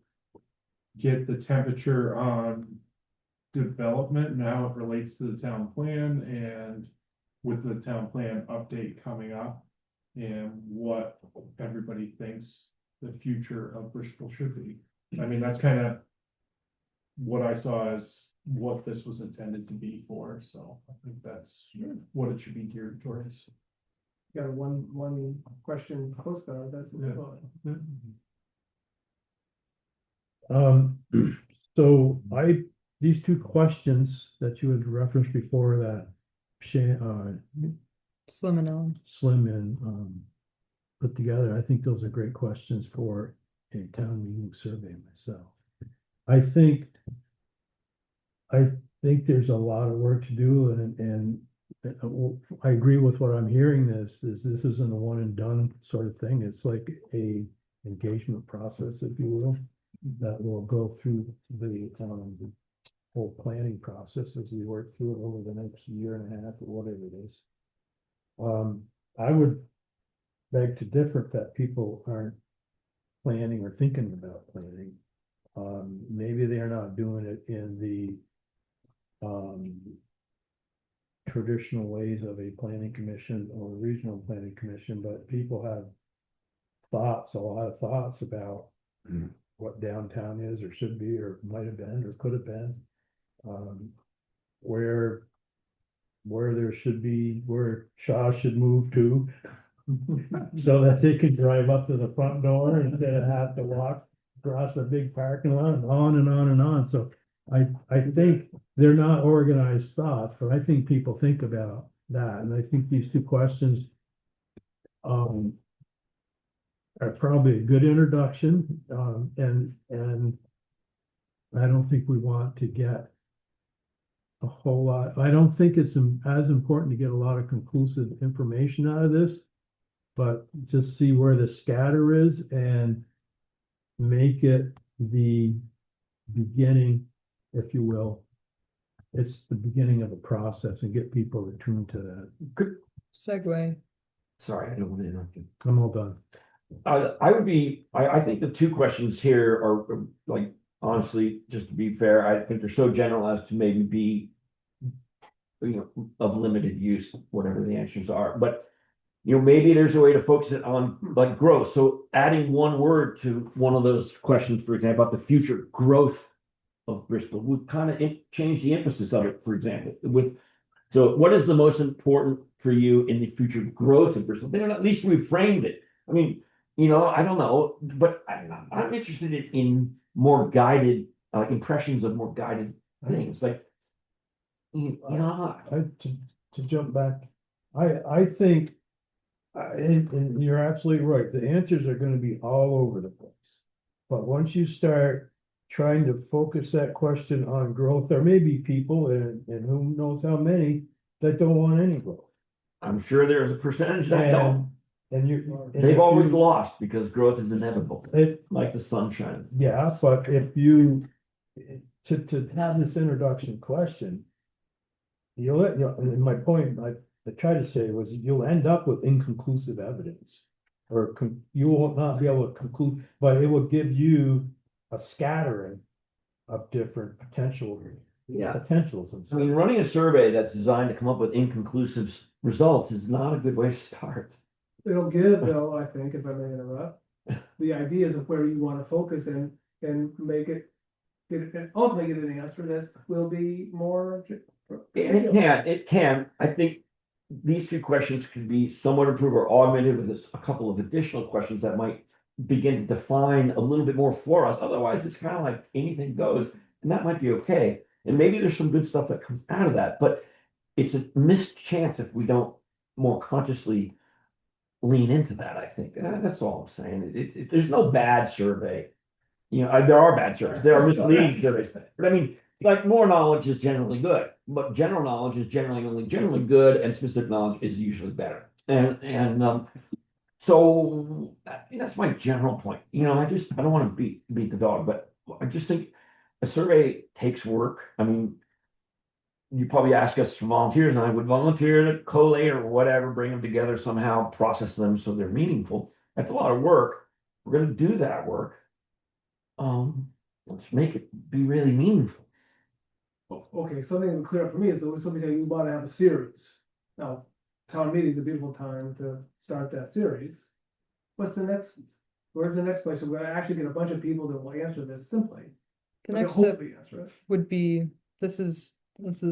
get the temperature on development and how it relates to the town plan and with the town plan update coming up and what everybody thinks the future of Bristol should be. I mean, that's kind of what I saw as what this was intended to be for, so I think that's what it should be geared towards. Got a one question postcard, that's. Yeah. So these two questions that you had referenced before that Slim and Ellen. Slim and put together, I think those are great questions for a town meeting survey myself. I think there's a lot of work to do and I agree with what I'm hearing this isn't a one and done sort of thing. It's like a engagement process, if you will, that will go through the whole planning process as we work through it over the next year and a half or whatever it is. I would beg to differ that people aren't planning or thinking about planning. Maybe they're not doing it in the traditional ways of a planning commission or regional planning commission, but people have a lot of thoughts about what downtown is or should be or might have been or could have been. Where there should be, where Shaw should move to so that they can drive up to the front door instead of have to walk across a big parking lot and on and on and on. So I think they're not organized thoughts, but I think people think about that. And I think these two questions are probably a good introduction. And I don't think we want to get a whole lot. I don't think it's as important to get a lot of conclusive information out of this, but just see where the scatter is and make it the beginning, if you will. It's the beginning of a process and get people attuned to that. Good. Segue. Sorry, I don't want to interrupt you. I'm all done. I think the two questions here are like, honestly, just to be fair, I think they're so general as to maybe be, you know, of limited use, whatever the answers are. But, you know, maybe there's a way to focus it on like growth. So adding one word to one of those questions, for example, about the future growth of Bristol would kind of change the emphasis of it, for example, so what is the most important for you in the future growth of Bristol? Then at least we framed it. I mean, you know, I don't know, but I'm interested in more guided impressions of more guided things. Like, you know, To jump back, I think, and you're absolutely right, the answers are gonna be all over the place. But once you start trying to focus that question on growth, there may be people, and who knows how many, that don't want any growth. I'm sure there's a percentage that don't. And They've always lost because growth is inevitable, like the sunshine. Yeah, but if you, to have this introduction question, and my point, tried to say was you'll end up with inconclusive evidence. Or you will not be able to conclude, but it will give you a scattering of different Yeah. potentials and I mean, stuff. running a survey that's designed to come up with inconclusive results is not a good way to start. It'll give though, I think, if I may interrupt, the ideas of where you wanna focus and make it. And ultimately get an answer that will be more. It can. I think these two questions could be somewhat improved or augmented with a couple of additional questions that might begin to define a little bit more for us. Otherwise, it's kind of like anything goes, and that might be okay. And maybe there's some good stuff that comes out of that, but it's a missed chance if we don't more consciously lean into that, I think. That's all I'm saying. There's no bad survey. You know, there are bad surveys, there are misleading surveys, but I mean, like more knowledge is generally good, but general knowledge is generally only generally good, and specific knowledge is usually better. So that's my general point. You know, I don't want to beat the dog, but I just think a survey takes work. I mean, you probably ask us for volunteers, and I would volunteer to collate or whatever, bring them together somehow, process them so they're meaningful. That's a lot of work. We're going to do that work. Let's make it be really meaningful. Okay, something that clear up for me is that somebody say you want to have a series. Now, town meeting is a beautiful time to start that series. What's the next, where's the next place? We're gonna actually get a bunch of people that will answer this simply. The Okay, next step hopefully answer it. would be, this is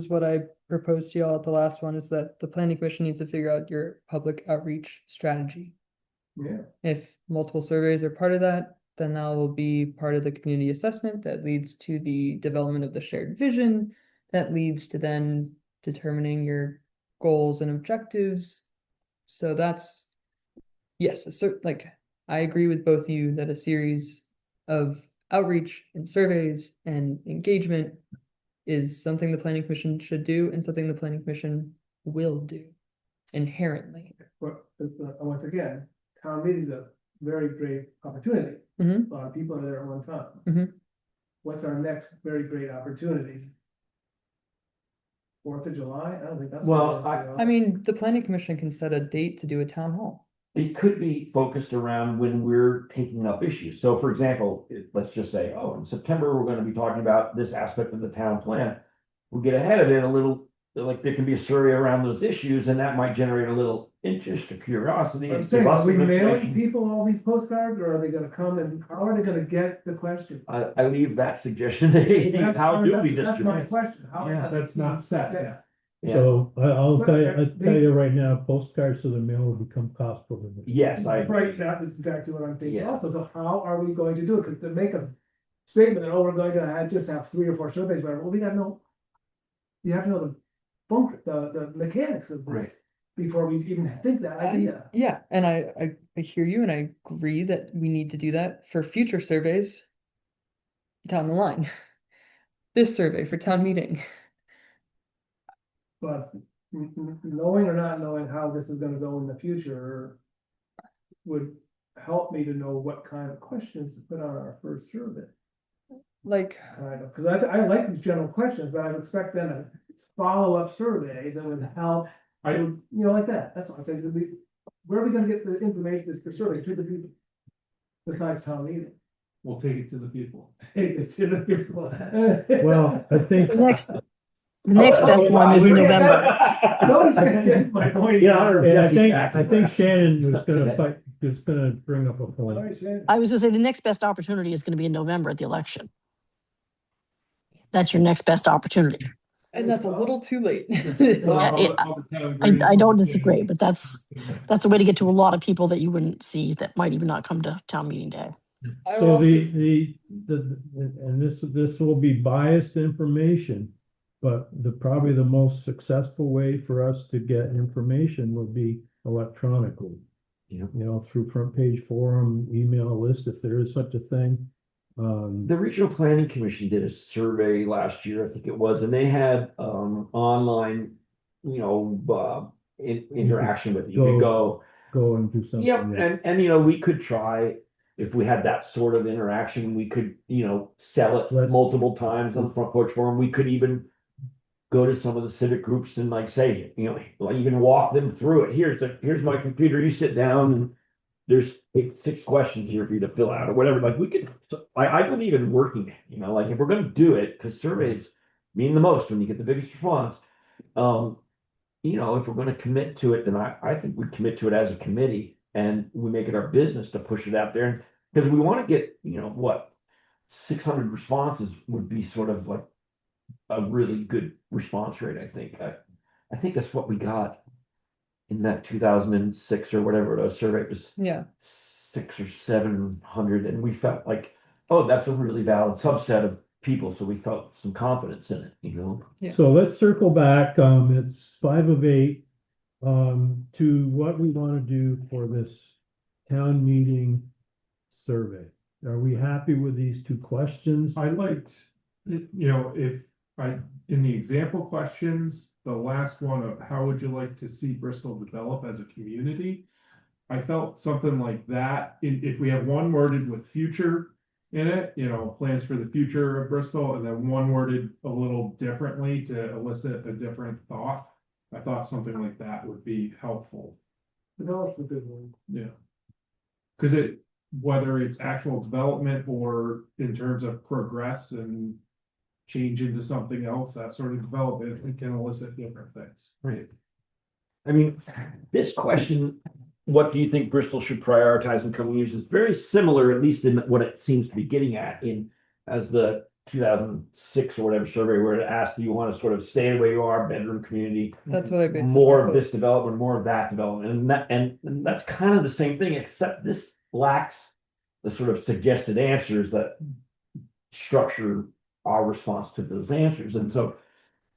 what I proposed to y'all at the last one, is that the planning commission needs to figure out your public outreach strategy. Yeah, If multiple surveys are part of that, then that will be part of the community assessment that leads to the development of the shared vision, that leads to then determining your goals and objectives. So that's, yes, like, I agree with both of you that a series of outreach and surveys and engagement is something the planning commission should do and something the planning commission will do inherently. but once again, town meeting is a very great opportunity. Mhm. A lot of people are there at one time. Mhm. What's our next very great opportunity? 4th of July? I don't think that's. Well, I mean, the planning commission can set a date to do a town hall. It could be focused around when we're taking up issues. So for example, let's just say, oh, in September, we're going to be talking about this aspect of the town plan. We'll get ahead of it a little, like there can be a survey around those issues, and that might generate a little interest or curiosity. I'm and saying, give us are we some mailing information. people all these postcards, or are they gonna come and how are they gonna get the question? I leave that suggestion to Hasty. How do we That's my distribute? question. How? Yeah. That's not set. Yeah. Yeah. So I'll But, tell you right now, postcards to the mail will become cost prohibitive. Yes, I agree. Right, that is exactly what I'm thinking Yeah. also, so how are we going to do it, because to make a statement that, oh, we're going to just have 3 or 4 surveys, whatever, well, we gotta know. You have to know the mechanics of Right. this before we even think that idea. Yeah, and I hear you, and I agree that we need to do that for future surveys down the line. This survey for town meeting. But knowing or not knowing how this is gonna go in the future would help me to know what kind of questions to put on our first survey. Like, Kind of, because I like these general questions, but I would expect then a follow-up survey that would help, like that, that's what I'm saying, where are we gonna get the information that's for survey to the people? Besides town meeting. We'll take it to the people. Take it to the people. Well, I think. The next best one is in November. My point. Yeah, And I think Shannon was gonna bring up a point. I was gonna say the next best opportunity is gonna be in November at the election. That's your next best opportunity. and that's a little too late. I don't disagree, but that's a way to get to a lot of people that you wouldn't see that might even not come to town meeting day. I So also- and this will be biased information, but probably the most successful way for us to get information will be electronically. Yeah. You know, through front page forum, email list, if there is such a thing. The Regional Planning Commission did a survey last year, I think it was, and they had online, interaction with it. You could go. Go and do something. Yep, and we could try, if we had that sort of interaction, we could, sell it Let's- multiple times on the front porch forum. We could even go to some of the civic groups and like say, you know, like you can walk them through it. Here's my computer. You sit down and there's 6 questions here for you to fill out or whatever. Like we could, I believe in working, you know, like if we're going to do it, because surveys mean the most when you get the biggest response. Um, you know, if we're going to commit to it, then I think we commit to it as a committee and we make it our business to push it out there. Because we want to get, you know, what 600 responses would be sort of like a really good response rate, I think. I think that's what we got in that 2006 or whatever it was survey. It was Yeah. 600 or 700, and we felt like, oh, that's a really valid subset of people, so we felt some confidence in it, you know. Yeah. So let's circle back, it's 5 of 8, to what we want to do for this town meeting survey. Are we happy with these 2 questions? I liked, you know, if I, in the example questions, the last one of how would you like to see Bristol develop as a community? I felt something like that, if we have one worded with future in it, you know, plans for the future of Bristol, and then one worded a little differently to elicit a different thought. I thought something like that would be helpful. Develop's a good one. Yeah. Cause it, whether it's actual development or in terms of progress and change into something else, that sort of development, it can elicit different things. Right. I mean, this question, what do you think Bristol should prioritize in coming years, is very similar, at least in what it seems to be getting at in as the 2006 or whatever survey where it asked, do you want to sort of stay where you are, bedroom community, That's what I based more on. of this development, more of that development, and that's kind of the same thing, except this lacks the sort of suggested answers that structure our response to those answers. And so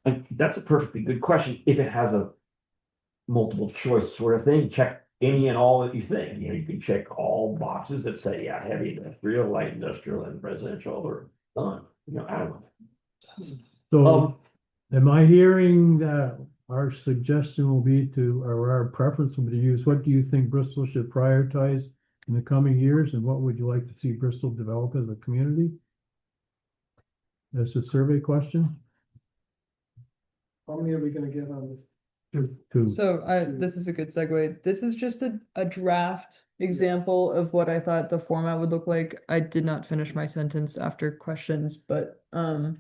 like, that's a perfectly good question if it has a multiple choice sort of thing. Check any and all that you think. You know, you can check all boxes that say, yeah, heavy industrial, light industrial, and residential, or done. You know, I don't know. So am I hearing that our suggestion will be to, or our preference will be to use, what do you think Bristol should prioritize in the coming years? And what would you like to see Bristol develop as a community? That's a survey question. How many are we gonna get on this? Two. So this is a good segue. This is just a draft example of what I thought the format would look like. I did not finish my sentence after questions, but and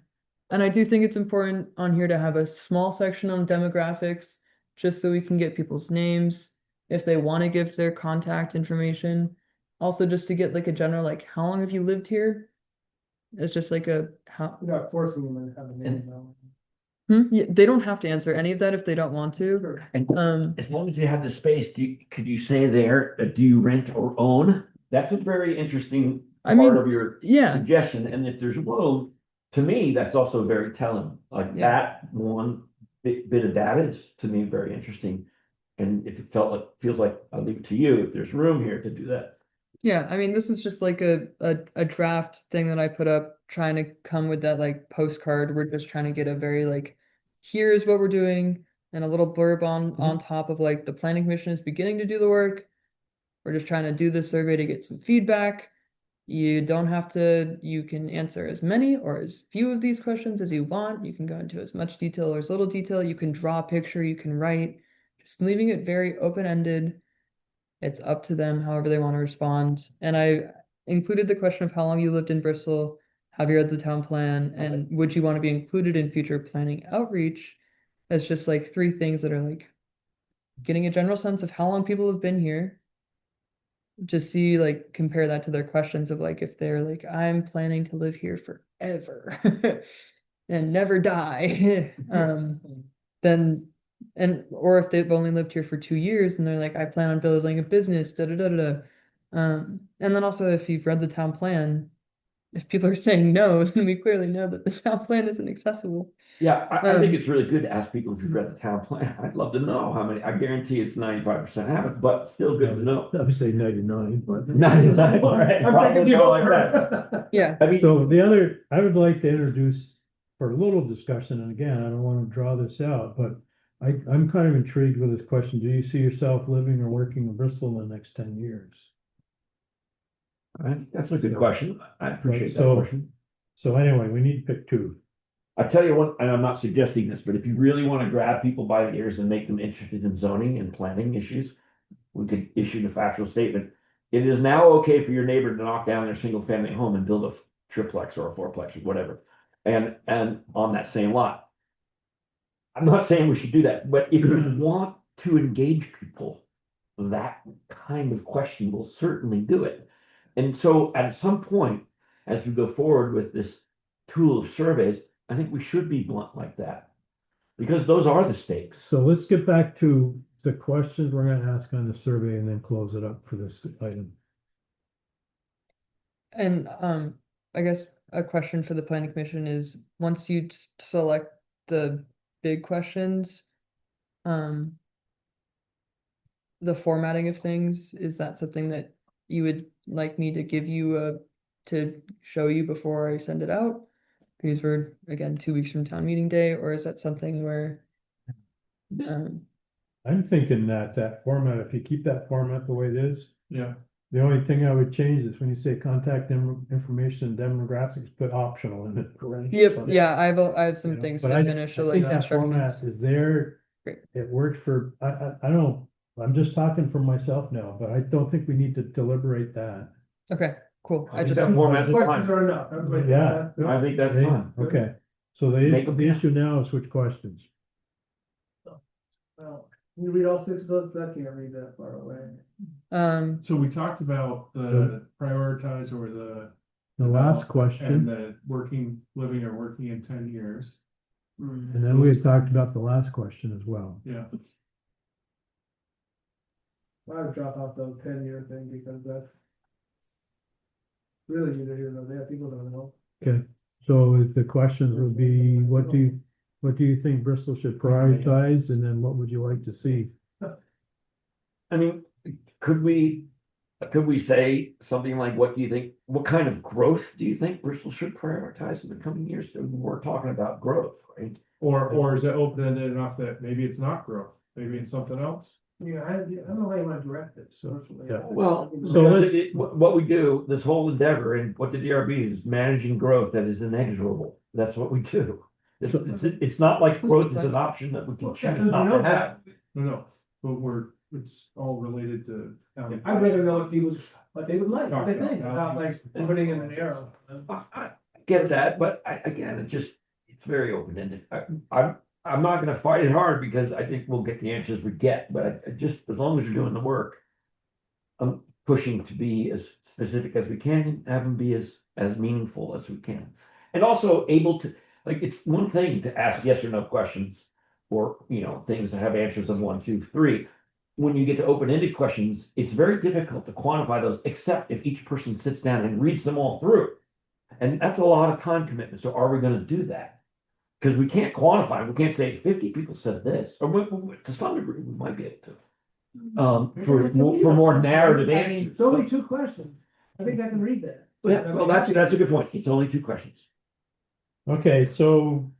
I do think it's important on here to have a small section on demographics, just so we can get people's names if they want to give their contact information. Also just to get like a general, like, how long have you lived here? It's just like a how We're not forcing them to have a name now. Yeah, they don't have to answer any of that if they don't want to. And as long as you have the space, could you say there, do you rent or own? That's a very interesting I part mean, of your yeah. suggestion. And if there's room, to me, that's also very telling. Like Yeah. that one bit of data is to me very interesting. And if it feels like, I'll leave it to you if there's room here to do that. Yeah, I mean, this is just like a draft thing that I put up trying to come with that like postcard. We're just trying to get a very like, here's what we're doing and a little blurb on top of like the planning commission is beginning to do the work. We're just trying to do this survey to get some feedback. You don't have to, you can answer as many or as few of these questions as you want. You can go into as much detail or as little detail. You can draw a picture, you can write, just leaving it very open-ended. It's up to them however they want to respond. And I included the question of how long you lived in Bristol, have you read the town plan, and would you want to be included in future planning outreach? That's just like 3 things that are like getting a general sense of how long people have been here. Just see like compare that to their questions of like if they're like, I'm planning to live here forever and never die. Then and or if they've only lived here for 2 years and they're like, I plan on building a business, da da da da da. And then also if you've read the town plan, if people are saying no, then we clearly know that the town plan isn't accessible. Yeah, I think it's really good to ask people if you've read the town plan. I'd love to know how many. I guarantee it's 95% haven't, but still good to know. I would say 99, but. 99, all right. I'm Probably taking you go like over. that. Yeah. I mean, So the other, I would like to introduce for a little discussion, and again, I don't want to draw this out, but I'm kind of intrigued with this question. Do you see yourself living or working in Bristol in the next 10 years? that's a good question. I appreciate that So- question. So anyway, we need to pick 2. I tell you what, and I'm not suggesting this, but if you really want to grab people by the ears and make them interested in zoning and planning issues, we could issue the factual statement. It is now okay for your neighbor to knock down their single family home and build a triplex or a fourplex or whatever. And on that same lot. I'm not saying we should do that, but if you want to engage people, that kind of question will certainly do it. And so at some point, as we go forward with this tool of surveys, I think we should be blunt like that. Because those are the stakes. So let's get back to the questions we're gonna ask on the survey and then close it up for this item. And I guess a question for the planning commission is once you select the big questions, um, the formatting of things, is that something that you would like me to give you to show you before I send it out? Because we're again 2 weeks from town meeting day, or is that something where um, I'm thinking that format, if you keep that format the way it is, Yeah, the only thing I would change is when you say contact information and demographics, put optional in it. Yep, yeah, I have some You know, things but to I finish, so I like think that format instructions. is there. Great. It worked for, I don't know, I'm just talking for myself now, but I don't think we need to deliberate that. Okay, cool. I I think just that format's Questions fine. are enough. Everybody thinks Yeah. that's good. I think that's They- fine. Okay, so Make 'em the count. issue now is which questions? Well, you read all 6 of those, I can't read that far away. so we talked about the prioritize or the. The last And question, the living or working in 10 years, and then we had talked about the last question as well. yeah. I would drop out the 10-year thing because that's really neither here nor there. People don't know. Okay, so the questions would be, what do you think Bristol should prioritize, and then what would you like to see? I mean, could we say something like, what do you think, what kind of growth do you think Bristol should prioritize in the coming years? We're talking about growth, right? Or is it open-ended enough that maybe it's not growth, maybe it's something else? Yeah, I don't know how you want to direct it, so. Yeah. Well, So so let's- what we do, this whole endeavor and what the DRB is managing growth that is inexorable. That's what we do. It's not like growth is an option that we can choose not to have. No, but it's all related to. I'd rather know what they would like, what they think, not like putting in an arrow. I get that, but again, it's very open-ended. I'm not gonna fight it hard because I think we'll get the answers we get, but I just, as long as you're doing the work, I'm pushing to be as specific as we can and have them be as meaningful as we can. And also able to, like, it's one thing to ask yes or no questions or, things that have answers of 1, 2, 3. When you get to open-ended questions, it's very difficult to quantify those, except if each person sits down and reads them all through. And that's a lot of time commitment. So are we gonna do that? Because we can't quantify, we can't say 50 people said this, or to some degree, we might be able to. For more narrative I mean, answers. It's only 2 questions. I think I can read that. Yeah, well, that's a good point. It's only 2 questions. Okay, so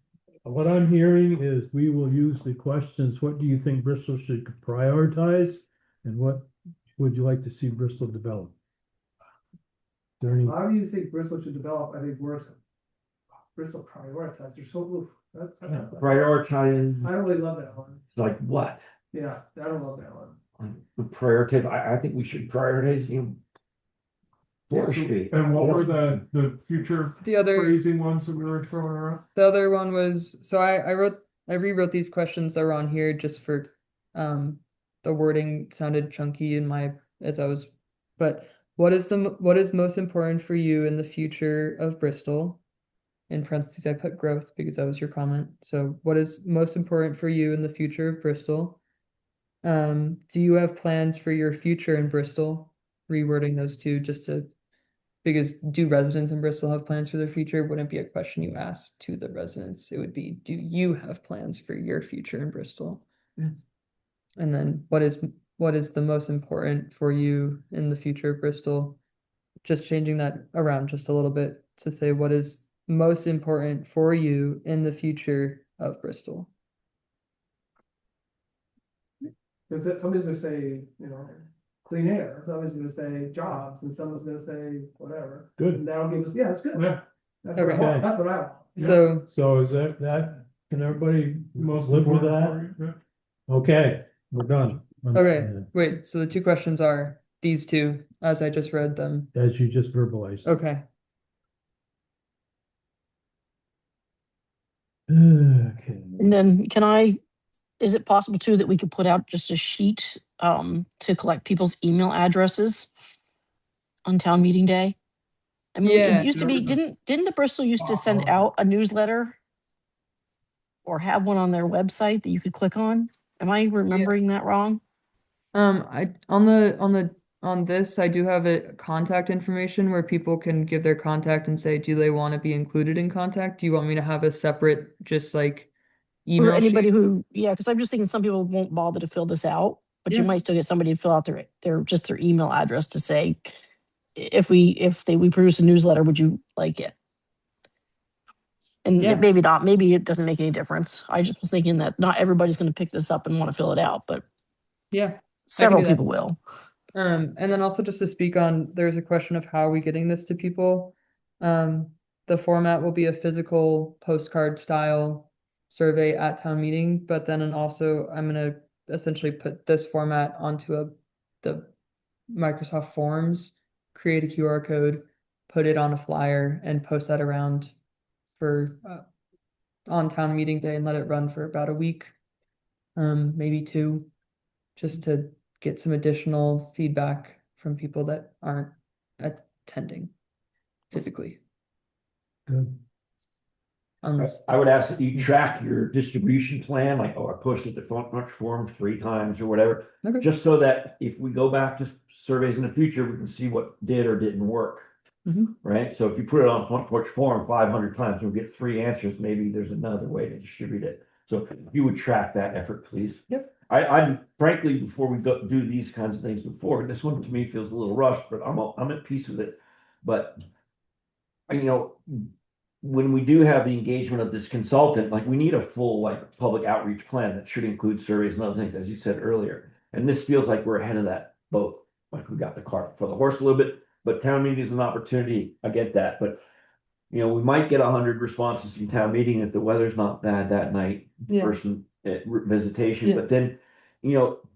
what I'm hearing is we will use the questions, what do you think Bristol should prioritize? And what would you like to see Bristol develop? Is there any- How do you think Bristol should develop? I think worse. Bristol prioritize, they're so, oof, Prioritize, I don't really love that one. like what? Yeah, I don't love that one. Prioritize, I think we should prioritize, forestry. And what were the future the other phrasing ones that we were throwing around? the other one was so I rewrote these questions that were on here just for the wording sounded chunky in my as I was but what is most important for you in the future of Bristol? In parentheses, I put growth because that was your comment. So what is most important for you in the future of Bristol? Do you have plans for your future in Bristol? Rewording those two just to because do residents in Bristol have plans for their future? Wouldn't be a question you ask to the residents. It would be, do you have plans for your future in Bristol? Yeah. And then what is the most important for you in the future of Bristol? Just changing that around just a little bit to say what is most important for you in the future of Bristol. Because somebody's gonna say, clean air, somebody's gonna say jobs, and someone's gonna say whatever. Good. And that'll give us, yeah, that's good. Yeah, That's what I Okay. want, that's what I want. So, So is that, can everybody Most live with important that? for you, Okay, we're done. okay, wait, so the two questions are these two, as I just read them. As you just verbalized. Okay. Okay. And then is it possible too that we could put out just a sheet to collect people's email addresses on town meeting day? I mean, it Yeah, used to There be, was a- didn't the Bristol used to send out a newsletter or have one on their website that you could click on? Am I yeah. remembering that wrong? I on this, I do have a contact information where people can give their contact and say, do they want to be included in contact? Do you want me to have a separate, just like Or email anybody sheet? who, yeah, because I'm just thinking some people won't bother to fill this out, but you Yeah, might still get somebody to fill out their email address to say, we produce a newsletter, would you like it? And yeah, maybe not, maybe it doesn't make any difference. I just was thinking that not everybody's going to pick this up and want to fill it out, but yeah. I can several do that. people will. And then also just to speak on, there's a question of how are we getting this to people? The format will be a physical postcard style survey at town meeting, but then and also I'm gonna essentially put this format onto the Microsoft Forms, create a QR code, put it on a flyer, and post that around for on town meeting day and let it run for about a week, maybe two, just to get some additional feedback from people that aren't attending physically. Good. Unless, I would ask that you track your distribution plan, like, oh, I posted the front porch forum 3 times or whatever. okay. Just so that if we go back to surveys in the future, we can see what did or didn't work. Mhm. Right? So if you put it on front porch forum 500 times, you'll get 3 answers. Maybe there's another way to distribute it. So if you would track that effort, please. Yep. I frankly, before we go do these kinds of things before, this one to me feels a little rushed, but I'm at peace with it. But you know, when we do have the engagement of this consultant, like we need a full like public outreach plan that should include surveys and other things, as you said earlier. And this feels like we're ahead of that boat. Like we got the cart before the horse a little bit, but town meeting is an opportunity. I get that, but we might get 100 responses from town meeting if the weather's not bad that night, Yeah. person visitation. Yeah. But then,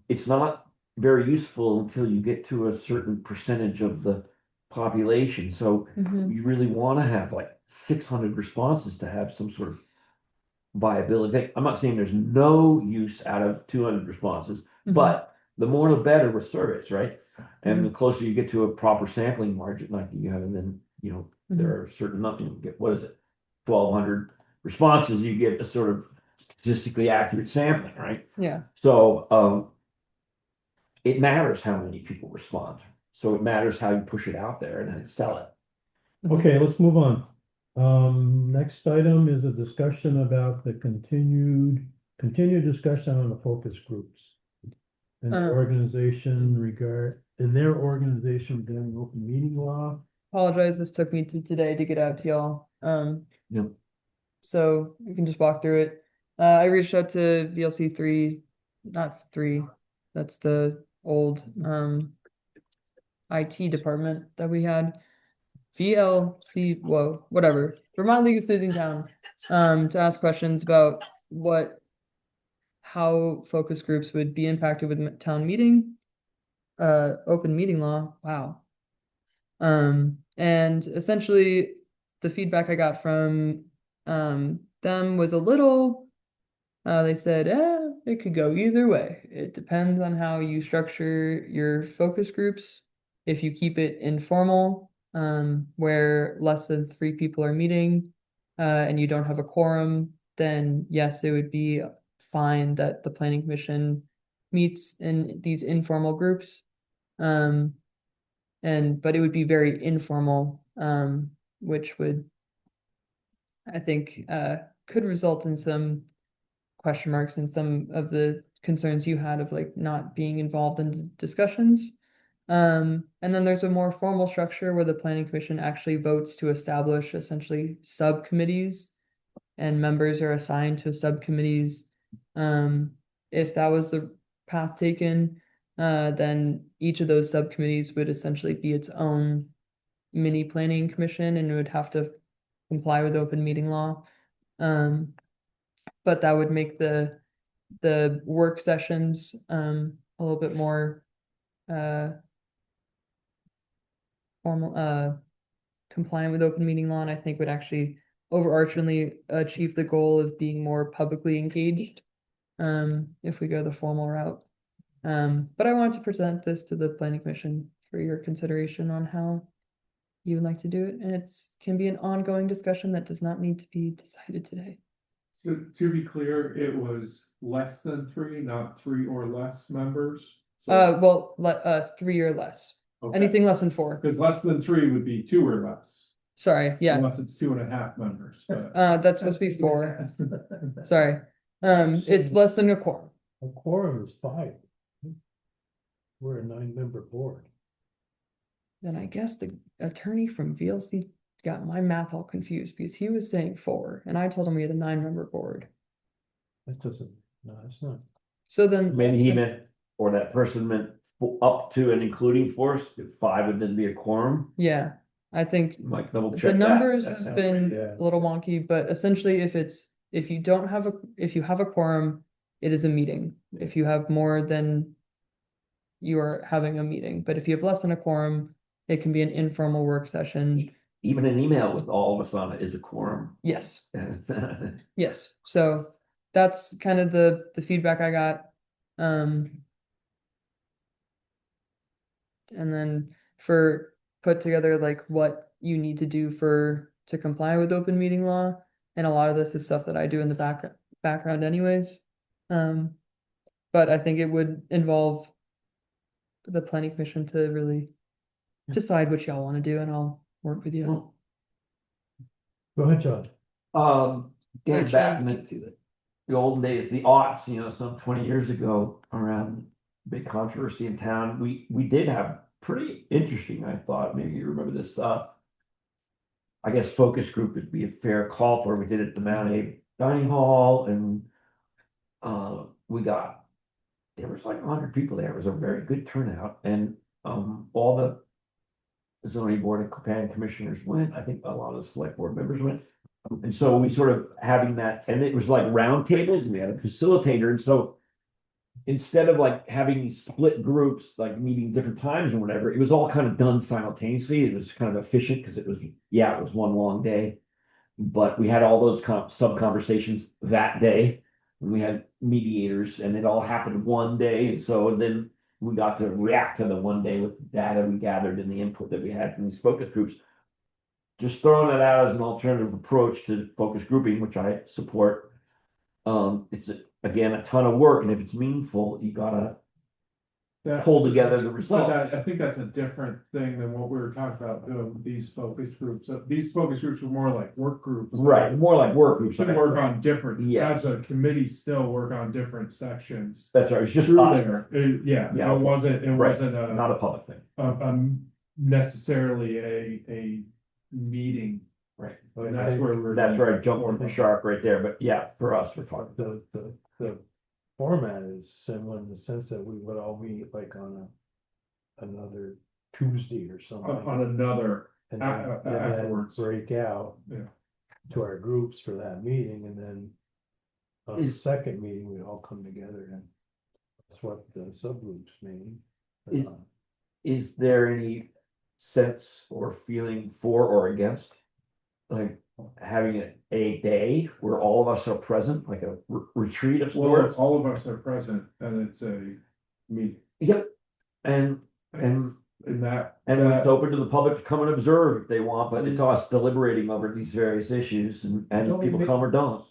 it's not very useful until you get to a certain percentage of the population. So Mhm. you really want to have like 600 responses to have some sort of viability. I'm not saying there's no use out of 200 responses, Mhm. but the more the better with surveys, right? And the closer you get to a proper sampling margin, like you have, and then, there are certain, nothing, you get, what is it? 1,200 responses, you get a sort of statistically accurate sampling, right? Yeah. So, it matters how many people respond. So it matters how you push it out there and then sell it. Okay, let's move on. Next item is a discussion about the continued discussion on the focus groups. And the organization in their organization regarding open meeting law. Apologize, this took me to today to get out to y'all. Yep. So we can just walk through it. I reached out to VLC 3, not 3, that's the old IT department that we had. VLC, whoa, whatever. Vermont League of Cities and Town, to ask questions about how focus groups would be impacted with town meeting, open meeting law. Wow. And essentially the feedback I got from them was a little, they said, it could go either way. It depends on how you structure your focus groups. If you keep it informal, where less than 3 people are meeting, and you don't have a quorum, then yes, it would be fine that the planning commission meets in these informal groups. But it would be very informal, which would, I think, could result in some question marks and some of the concerns you had of like not being involved in discussions. And then there's a more formal structure where the planning commission actually votes to establish essentially subcommittees and members are assigned to subcommittees. If that was the path taken, then each of those subcommittees would essentially be its own mini planning commission and it would have to comply with open meeting law. But that would make the work sessions a little bit more formal, compliant with open meeting law, and I think would actually overarchingly achieve the goal of being more publicly engaged if we go the formal route. But I wanted to present this to the planning commission for your consideration on how you would like to do it, and it's can be an ongoing discussion that does not need to be decided today. So to be clear, it was less than three, not three or less members. Well, 3 or less. Okay. Anything less than 4. Because less than three would be two or less, Sorry, yeah. unless it's 2.5 members, but. That's supposed to be 4. Sorry. It's less than a quorum. A quorum is 5. We're a 9-member board. Then I guess the attorney from VLC got my math all confused because he was saying 4, and I told him we had a 9-member board. That doesn't, no, it's not. So then Maybe he meant, or that person meant up to and including force, if 5 would then be a quorum, yeah, I think like double check the that. numbers That have sounds been right, yeah. a little wonky, but essentially if you don't have if you have a quorum, it is a meeting. If you have more than you are having a meeting, but if you have less than a quorum, it can be an informal work session. Even an email with all of us on it is a quorum. Yes, yes. So that's kind of the feedback I got. And then for put together like what you need to do to comply with open meeting law. And a lot of this is stuff that I do in the background anyways. But I think it would involve the planning commission to really decide what y'all want to do, and I'll work with you. Go ahead, John. Getting Actually, back you in can't see that. the old days, the aughts, some 20 years ago, around big controversy in town, we did have pretty interesting, I thought, maybe you remember this, I guess focus group would be a fair call for. We did it at the Mount A Dining Hall, and there was like 100 people there. It was a very good turnout, and all the zoning board and companion commissioners went. I think a lot of the select board members went. And so we sort of having that, and it was like round tables, and we had a facilitator, and so instead of like having these split groups, like meeting different times or whatever, it was all kind of done simultaneously. It was kind of efficient because it was one long day, but we had all those sub conversations that day. And we had mediators, and it all happened one day, and so then we got to react to the one day with the data we gathered and the input that we had from these focus groups. Just throwing it out as an alternative approach to focus grouping, which I support. It's again a ton of work, and if it's meaningful, you gotta pull together the results. I think that's a different thing than what we were talking about doing with these focus groups. These focus groups were more like work groups. Right, more like work groups. Should work on different, Yes. as a committee, still work on different sections. That's right, it's just Through us, there, Yeah, it okay. wasn't Right. a. not a public thing. Necessarily a meeting. Right. And that's where That's where I jumped on the shark right there, but yeah, for us, we're talking. The format is similar in the sense that we would all meet like on another Tuesday or something. on another, And then afterwards. break out. Yeah. To our groups for that meeting, and then on the second meeting, we all come together, and that's what the subgroups mean. Is there any sense or feeling for or against, like having a day where all of us are present, like a retreat of well, if sorts? all of us are present, then it's a meeting. Yep, and it's open to the public to come and observe if they want, but it's us deliberating over these various issues, and Don't we people make- come or don't.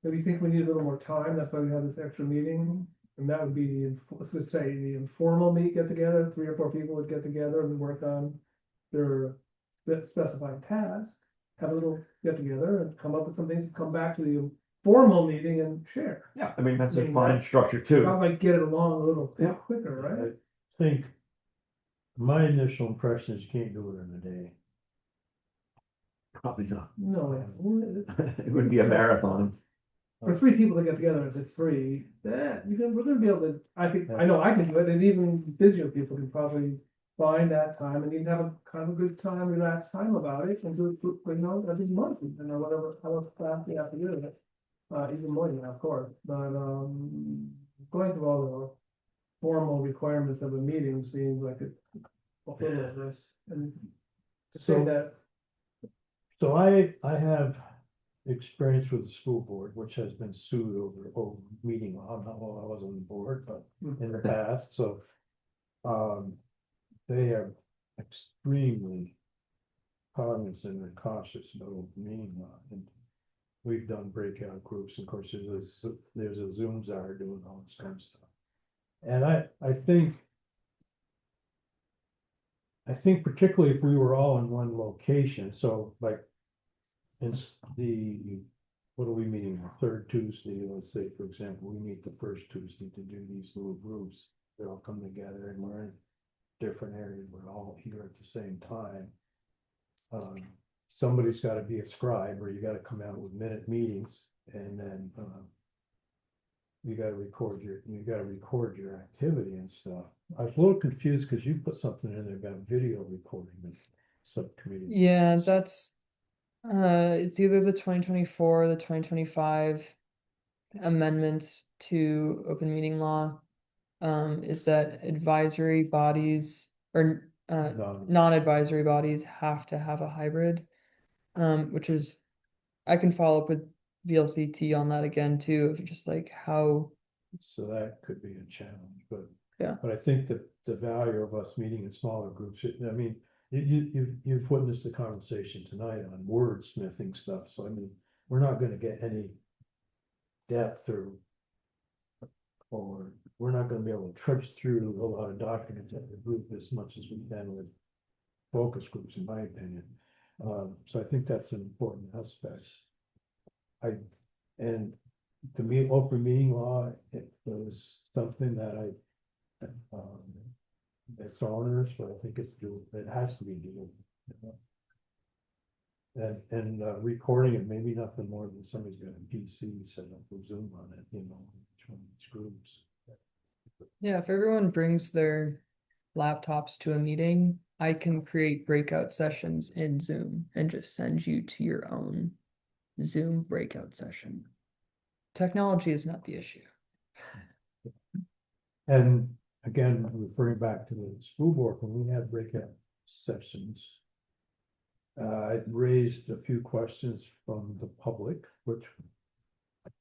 Do we think we need a little more time? That's why we have this extra meeting. And that would be let's just say the informal get together, 3 or 4 people would get together and work on their specified task. Have a little get together and come up with some things, come back to the formal meeting and share. Yeah, I mean, that's I a mean, fine structure That too. might get it along a little Yeah. quicker, right? I think my initial impression is you can't do it in a day. Probably not. No, It would be a marathon. for 3 people to get together, if it's 3, we're gonna be able to, I think, I know I can do it, and even busier people can probably find that time and you'd have a kind of a good time, relaxed time about it and do it, every month, whatever, however fast you have to do it. Even more than that, of course, but, going through all the formal requirements of a meeting seems like it fulfills this, and to say So- that, So I have experience with the school board, which has been sued over meeting law, not while I was on the board, but in the past, so. They are extremely cognizant and cautious about open meeting law, and we've done breakout groups, of course, there's a Zoom czar doing all this kind of stuff. And I think particularly if we were all in one location, so like. It's what are we meeting, the third Tuesday, let's say, for example, we meet the first Tuesday to do these little groups. They all come together and we're in different areas, we're all here at the same time. Somebody's gotta be a scribe, or you gotta come out with minute meetings, and then, you gotta record your activity and stuff. I was a little confused, cause you put something in there about video recording and subcommittee. Yeah, that's it's either the 2024 or the 2025 amendments to open meeting law. Is that advisory bodies or No. non-advisory bodies have to have a hybrid. Which is, I can follow up with VLCT on that again too, of just like how, So that could be a challenge, but. Yeah. But I think that the value of us meeting in smaller groups, I mean, you've witnessed the conversation tonight on wordsmithing stuff, so I mean, we're not gonna get any depth or we're not gonna be able to trudge through a lot of documents at the group as much as we can with focus groups, in my opinion. So I think that's an important aspect. And to me, open meeting law, it was something that it's onerous, but I think it has to be doable. And recording it, maybe nothing more than somebody's got a PC set up with Zoom on it, each one of these groups. yeah, if everyone brings their laptops to a meeting, I can create breakout sessions in Zoom and just send you to your own Zoom breakout session. Technology is not the issue. And again, referring back to the school board, when we had breakout sessions, I raised a few questions from the public, which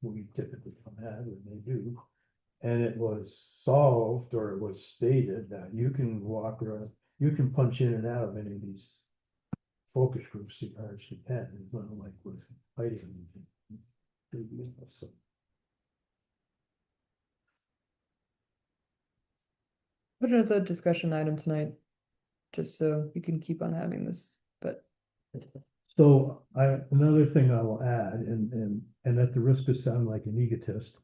we typically don't have, and they do. And it was solved, or it was stated that you can walk around, you can punch in and out of any of these focus groups you actually can. It's not like we're fighting anything. So. Put it as a discussion item tonight, just so we can keep on having this, but So another thing I will add, and at the risk of sounding like an egotist,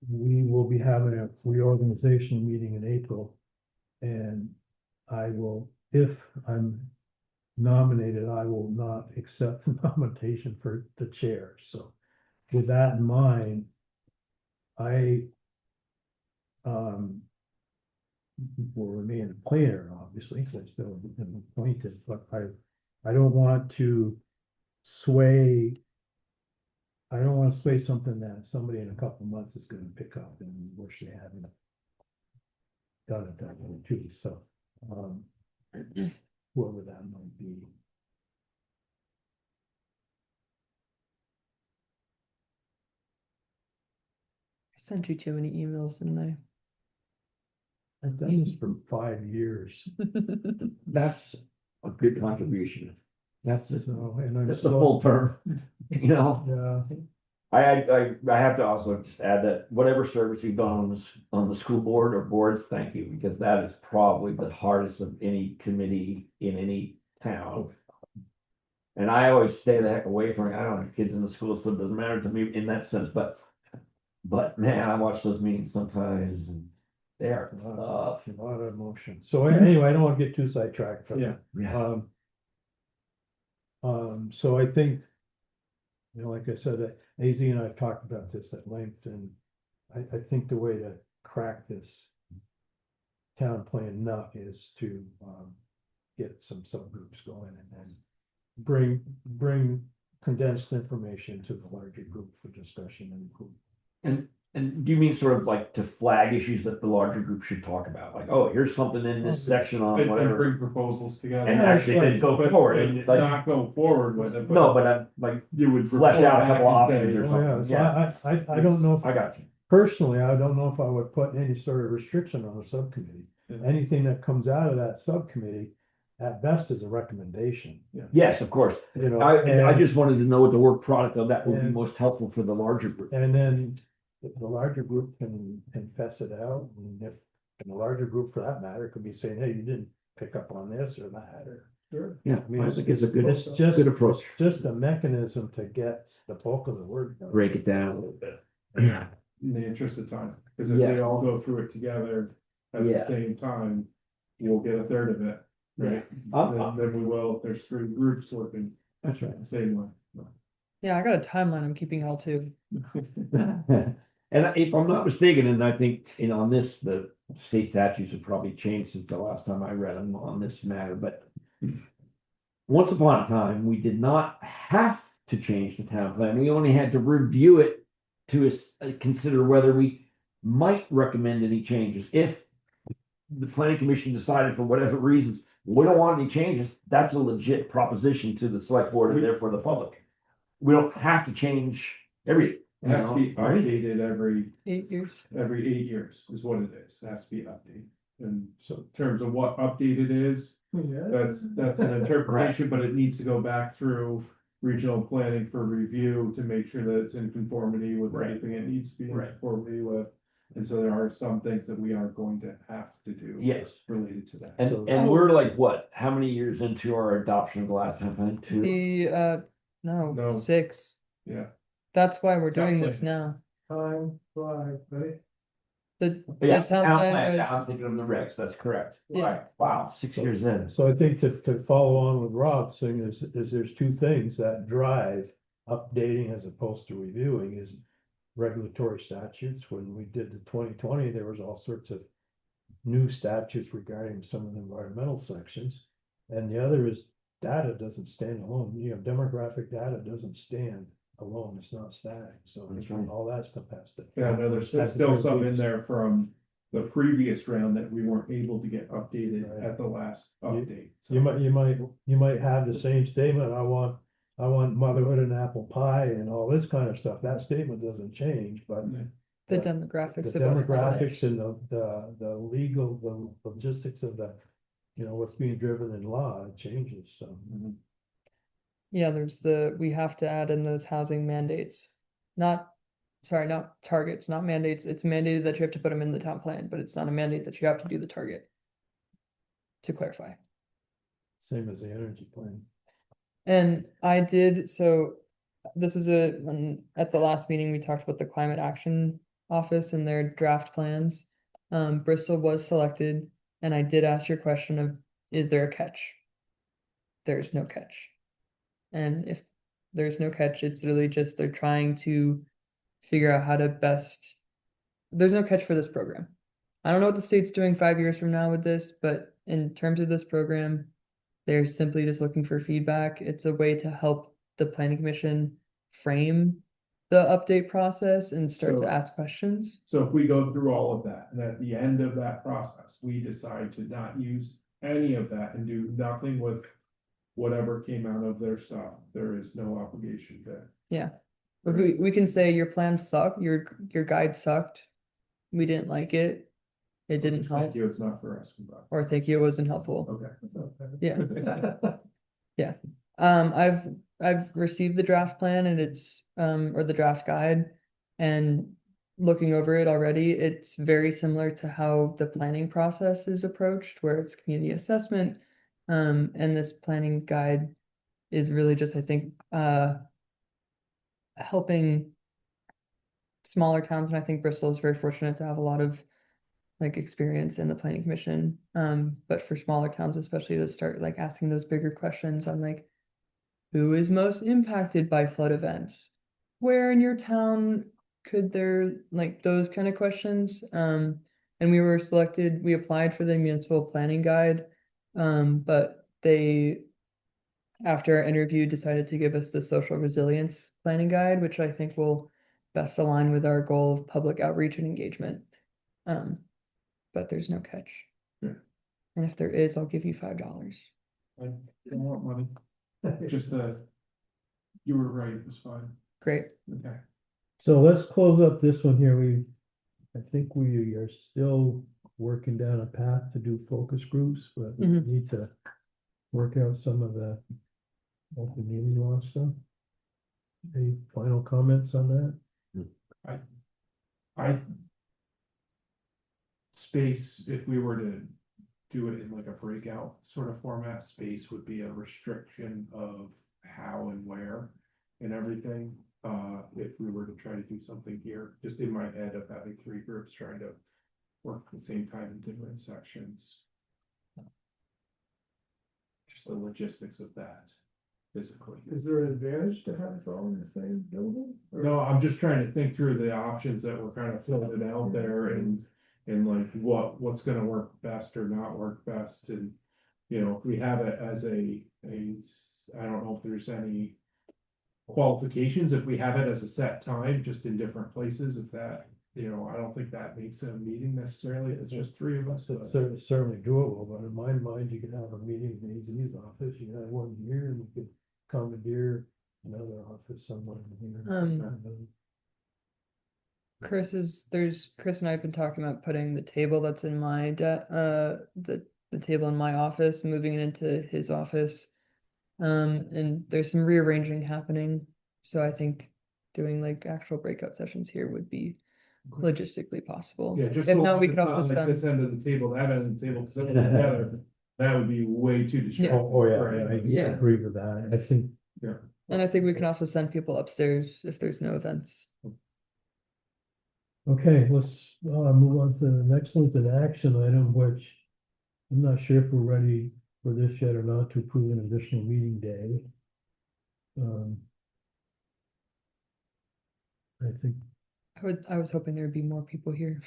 we will be having a reorganizational meeting in April. And I will, if I'm nominated, I will not accept the nomination for the chair. So with that in mind, I will remain a player, obviously, because I still am appointed, but I don't want to sway. I don't want to sway something that somebody in a couple of months is going to pick up and wish they hadn't done it that way too. So, whoever that might be. I sent you too many emails, didn't I? I've done this for 5 years. That's a good contribution. That's the And I'm that's the full term, you know? Yeah, I have to also just add that whatever service you've done on the school board or boards, thank you, because that is probably the hardest of any committee in any town. And I always stay the heck away from it. I don't have kids in the school, so it doesn't matter to me in that sense, but man, I watch those meetings sometimes and they are a tough. lot of emotion. So anyway, I don't want to get too sidetracked. But, Yeah. Yeah. so I think, like I said, AZ and I have talked about this at length, and I think the way to crack this town plan nut is to, get some subgroups going and then bring condensed information to the larger group for discussion and improvement. And do you mean sort of like to flag issues that the larger group should talk about? Like, oh, here's something in this section on And whatever, bring proposals together. and Yeah, actually then go But- forward but and like, not go forward with it. no, but like You would flesh report out a back couple and options say, or Oh, yeah, something. so Yeah, I don't know, I got you. personally, I don't know if I would put any sort of restriction on the subcommittee. Yeah. Anything that comes out of that subcommittee, at best is a recommendation, Yes, of course. you know. I and- just wanted to know what the work product of that would be And- most helpful for the larger group. And then the larger group can fess it out, and and the larger group for that matter could be saying, hey, you didn't pick up on this or that, or. Sure. Yeah, I mean, I think it's a good, it's just, good approach. it's just a mechanism to get the bulk of the work done. Break it down a little bit. Yeah. in the interest of time, because if Yeah. we all go through it together at the Yeah. same time, we'll get a third of it, right? Then we will, if there's 3 groups working That's right. the same way. Yeah, I got a timeline I'm keeping all to. And if I'm not mistaken, and I think, on this, the state statutes have probably changed since the last time I read them on this matter, but once upon a time, we did not have to change the town plan. We only had to review it to consider whether we might recommend any changes. If the planning commission decided for whatever reasons, we don't want any changes, that's a legit proposition to the select board and therefore the public. We don't have to change everything. It has to be Right? updated every 8 years. 8 years is what it is. It has to be updated. And So, in terms of what updated is, Yeah. that's an interpretation, but it needs to go back through regional planning for review to make sure that it's in conformity with Right. everything it needs to be in Right. conformity with. And so there are some things that we are going to have to do. Yes. Related to that. And we're like, what, how many years into our adoption of the last town plan? 2? No, No. 6. Yeah. That's why we're doing this Definitely. now. Time flies, right? Yeah, The town town plan plan, was- I'm thinking of the regs, that's correct. Yeah. Right, wow, 6 years in. so I think to follow on with Rob's thing is there's 2 things that drive updating as opposed to reviewing is regulatory statutes. When we did the 2020, there was all sorts of new statutes regarding some of the environmental sections. And the other is data doesn't stand alone. Demographic data doesn't stand alone. It's not static. So That's right. all that stuff has to. Yeah, no, there's has to still be some in used. there from the previous round that we weren't able to get updated Right. at the last update. So- You might have the same statement, I want motherhood and apple pie and all this kind of stuff. That statement doesn't change, but Yeah. The the demographics. the about demographics and the legal, the logistics of what's being driven in law changes, so. Mhm. Yeah, we have to add in those housing mandates. Not targets, not mandates. It's mandated that you have to put them in the town plan, but it's not a mandate that you have to do the target. To clarify. Same as the energy plan. And so this was at the last meeting, we talked about the climate action office and their draft plans. Bristol was selected, and I did ask your question of, is there a catch? There's no catch. And if there's no catch, it's really just they're trying to figure out how to there's no catch for this program. I don't know what the state's doing 5 years from now with this, but in terms of this program, they're simply just looking for feedback. It's a way to help the planning commission frame the update process and start So- to ask questions. So if we go through all of that, and at the end of that process, we decide to not use any of that and do nothing with whatever came out of their stuff, there is no obligation to. But we can say your plan sucked, your guide sucked. We didn't like it. It didn't help. Thank you, it's not for us. Or thank you, it wasn't helpful. Okay. Yeah. I've received the draft plan and it's or the draft guide, and looking over it already, it's very similar to how the planning process is approached, where it's community assessment. And this planning guide is really just, I think, helping smaller towns, and I think Bristol is very fortunate to have a lot of experience in the planning commission. But for smaller towns, especially, to start asking those bigger questions on who is most impacted by flood events? Where in your town could there those kind of questions? And And we were selected, we applied for the municipal planning guide. But they, after our interview, decided to give us the social resilience planning guide, which I think will best align with our goal of public outreach and engagement. But there's no catch. Yeah. And if there is, I'll give you $5. I don't want money, just, you were right, it was fine, Great. okay. So let's close up this one here. I think we are still working down a path to do focus groups, but we Mhm. need to work out some of the open meeting law stuff. Any final comments on that? I space, if we were to do it in like a breakout sort of format, space would be a restriction of how and where and everything. If we were to try to do something here, just in my head of having 3 groups trying to work at the same time in different sections. Just the logistics of that physically. Is there an advantage to have us all in the same building? Or- No, I'm just trying to think through the options that we're kind of filling out there and like what's gonna work best or not work best and. You know, if we have it as I don't know if there's any qualifications, if we have it as a set time, just in different places, if that, I don't think that makes a meeting necessarily, it's just 3 of us. It's but- certainly doable, but in my mind, you could have a meeting in AZ's office, you could have one here, and you could commandeer another office somewhere in here. Chris and I have been talking about putting the table that's in my the table in my office, moving it into his office. And there's some rearranging happening, so I think doing like actual breakout sessions here would be logistically possible. Yeah, just If so not, we it's could not also like this spend, end of the table, that end of the table, because together, that would be way too distracting. Oh, yeah, right? I Yeah. agree with that, I think. and I think we can also send people upstairs if there's no events. Okay, let's move on to the next one's an action item, which I'm not sure if we're ready for this yet or not to approve an additional meeting day. I think, I was hoping there would be more people here.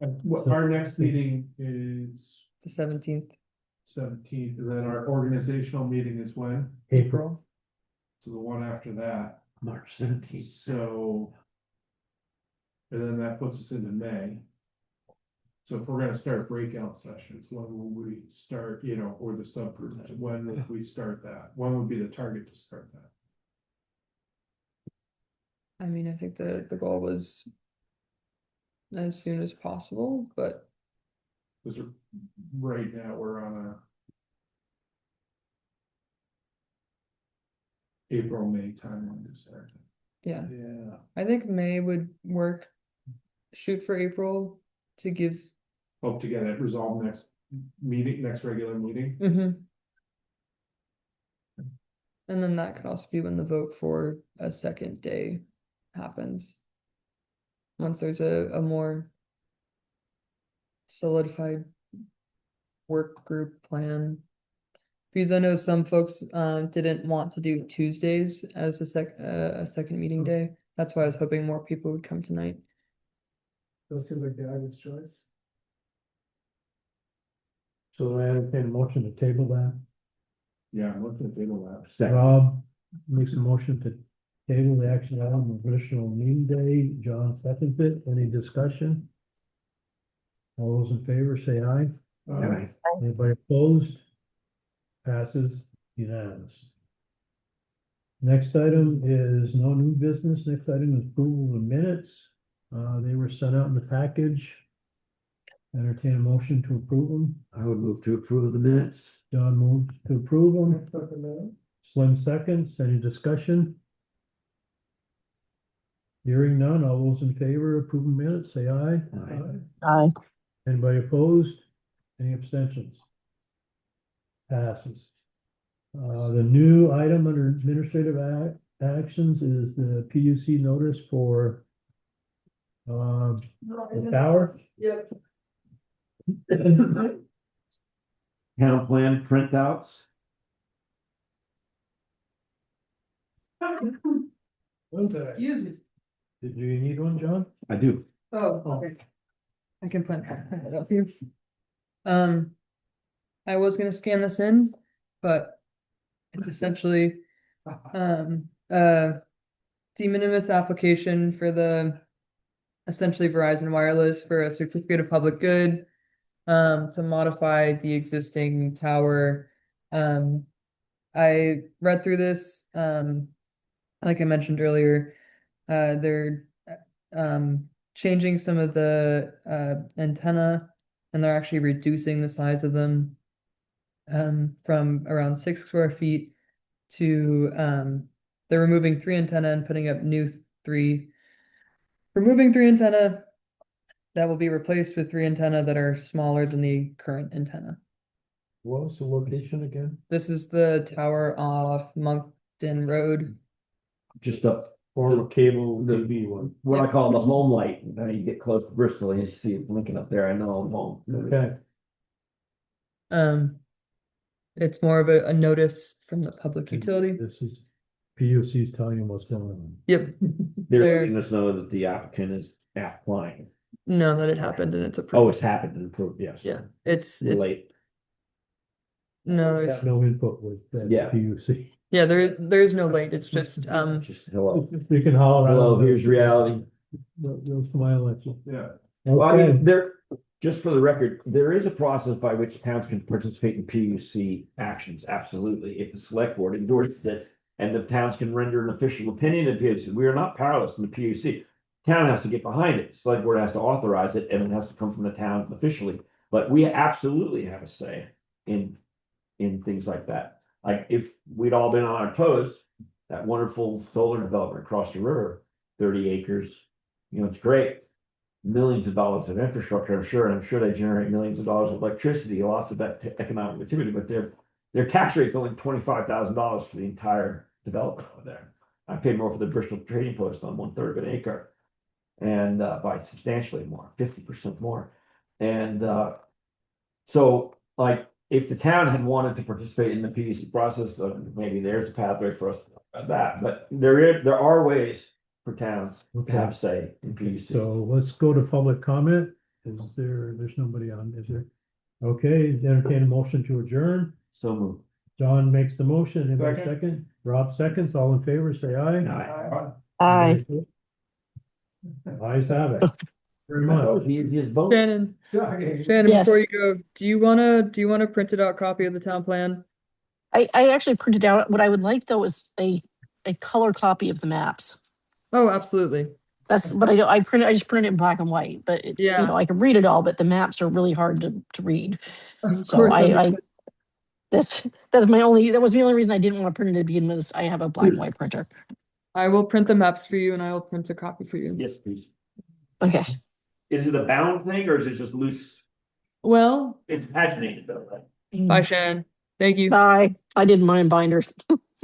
Our next meeting is The 17th 17th, and then our organizational meeting is when? April, So the one after that, March 17th. so. And then that puts us into May. So if we're gonna start breakout sessions, when will we start, or the subgroups, when would we start that? When would be the target to start that? I mean, I think the goal was as soon as possible, but Because right now we're on a April, May timeline to start. yeah, yeah, I think May would work. Shoot for April to give. Hope to get it resolved next meeting, next regular meeting. And then that could also be when the vote for a second day happens. Once there's a more solidified work group plan. Because I know some folks didn't want to do Tuesdays as a second meeting day. That's why I was hoping more people would come tonight. That seems like the obvious choice. so I entertain a motion to table that. Yeah, I'm looking at the lab. Second. Rob makes a motion to table the action item of additional meeting day, John seconds it, any discussion? All those in favor say aye. Aye. Anybody opposed? Passes unanimous. Next item is no new business. Next item is approval of minutes. They were sent out in the package. Entertain a motion to approve them. I would move to approve the minutes. John moves to approve them. Next up in there. Slim seconds. Any discussion? Hearing none. All those in favor of approving minutes, say aye. Aye. Aye. Anybody opposed? Any abstentions? Passes. The new item under administrative actions is the PUC notice for the tower. Yep. Town plan printouts. One day. Excuse me. Do you need one, John? I do. Oh, okay. I can print that up here. I was gonna scan this in, but it's essentially a de minimis application for the essentially Verizon Wireless for a certificate of public good to modify the existing tower. I read through this, like I mentioned earlier, they're changing some of the antenna and they're actually reducing the size of them from around 6 square feet to they're removing 3 antenna and putting up new three, removing 3 antenna that will be replaced with 3 antenna that are smaller than the current antenna. What was the location again? This is the tower off Moncton Road. Just up Former cable the TV one. what I call the home light. Now you get close to Bristol and you see it blinking up there. I know I'm home. Okay, Um, it's more of a notice from the public utility. this is PUC's telling you what's going on. Yep. They're There- letting us know that the applicant is applying. No, that it happened and it's Oh, approved. it's happened and approved, yes. Yeah, it's Late. no, there's Got no input with that Yeah. PUC. yeah, there's no late. It's just Just hello. You can holler out. Hello, here's reality. They'll smile at you. Yeah. Well, I Okay, mean, just for the record, there is a process by which towns can participate in PUC actions, absolutely. If the select board endorses it and the towns can render an official opinion of PUC, we are not powerless in the PUC. Town has to get behind it, select board has to authorize it, and it has to come from the town officially. But we absolutely have a say in things like that. Like if we'd all been on our toes, that wonderful solar development across the river, 30 acres, it's great. Millions of dollars of infrastructure, I'm sure, and I'm sure they generate millions of dollars of electricity, lots of that economic activity, but their tax rate's only $25,000 for the entire development over there. I paid more for the Bristol Trading Post on 1/3 of an acre, and by substantially more, 50% more. And so, like, if the town had wanted to participate in the PUC process, maybe there's a pathway for us to talk about that. But there are ways for towns to have say in PUC. so let's go to public comment. There's nobody on, is there? Okay, entertain a motion to adjourn. So moved. John makes the motion, anybody Second. second? Rob seconds, all in favor, say aye. Aye. Aye. Ayes have it. Very That was much. the easiest vote. Shannon. Shannon, Yes. before you go, do you wanna print it out copy of the town plan? I actually printed out, what I would like though is a color copy of the maps. Oh, absolutely. That's, but I just printed it in black and white, but it's, Yeah. I can read it all, but the maps are really hard to read. Of So course, I that's that was the only reason I didn't want to print it to begin with. Is I have a black and white printer. I will print the maps for you and I will print a copy for you. Yes, please. Okay. Is it a bound thing or is it just loose? Well, It's paginated though, right? bye, Shannon. Thank you. Bye. I did mine binders.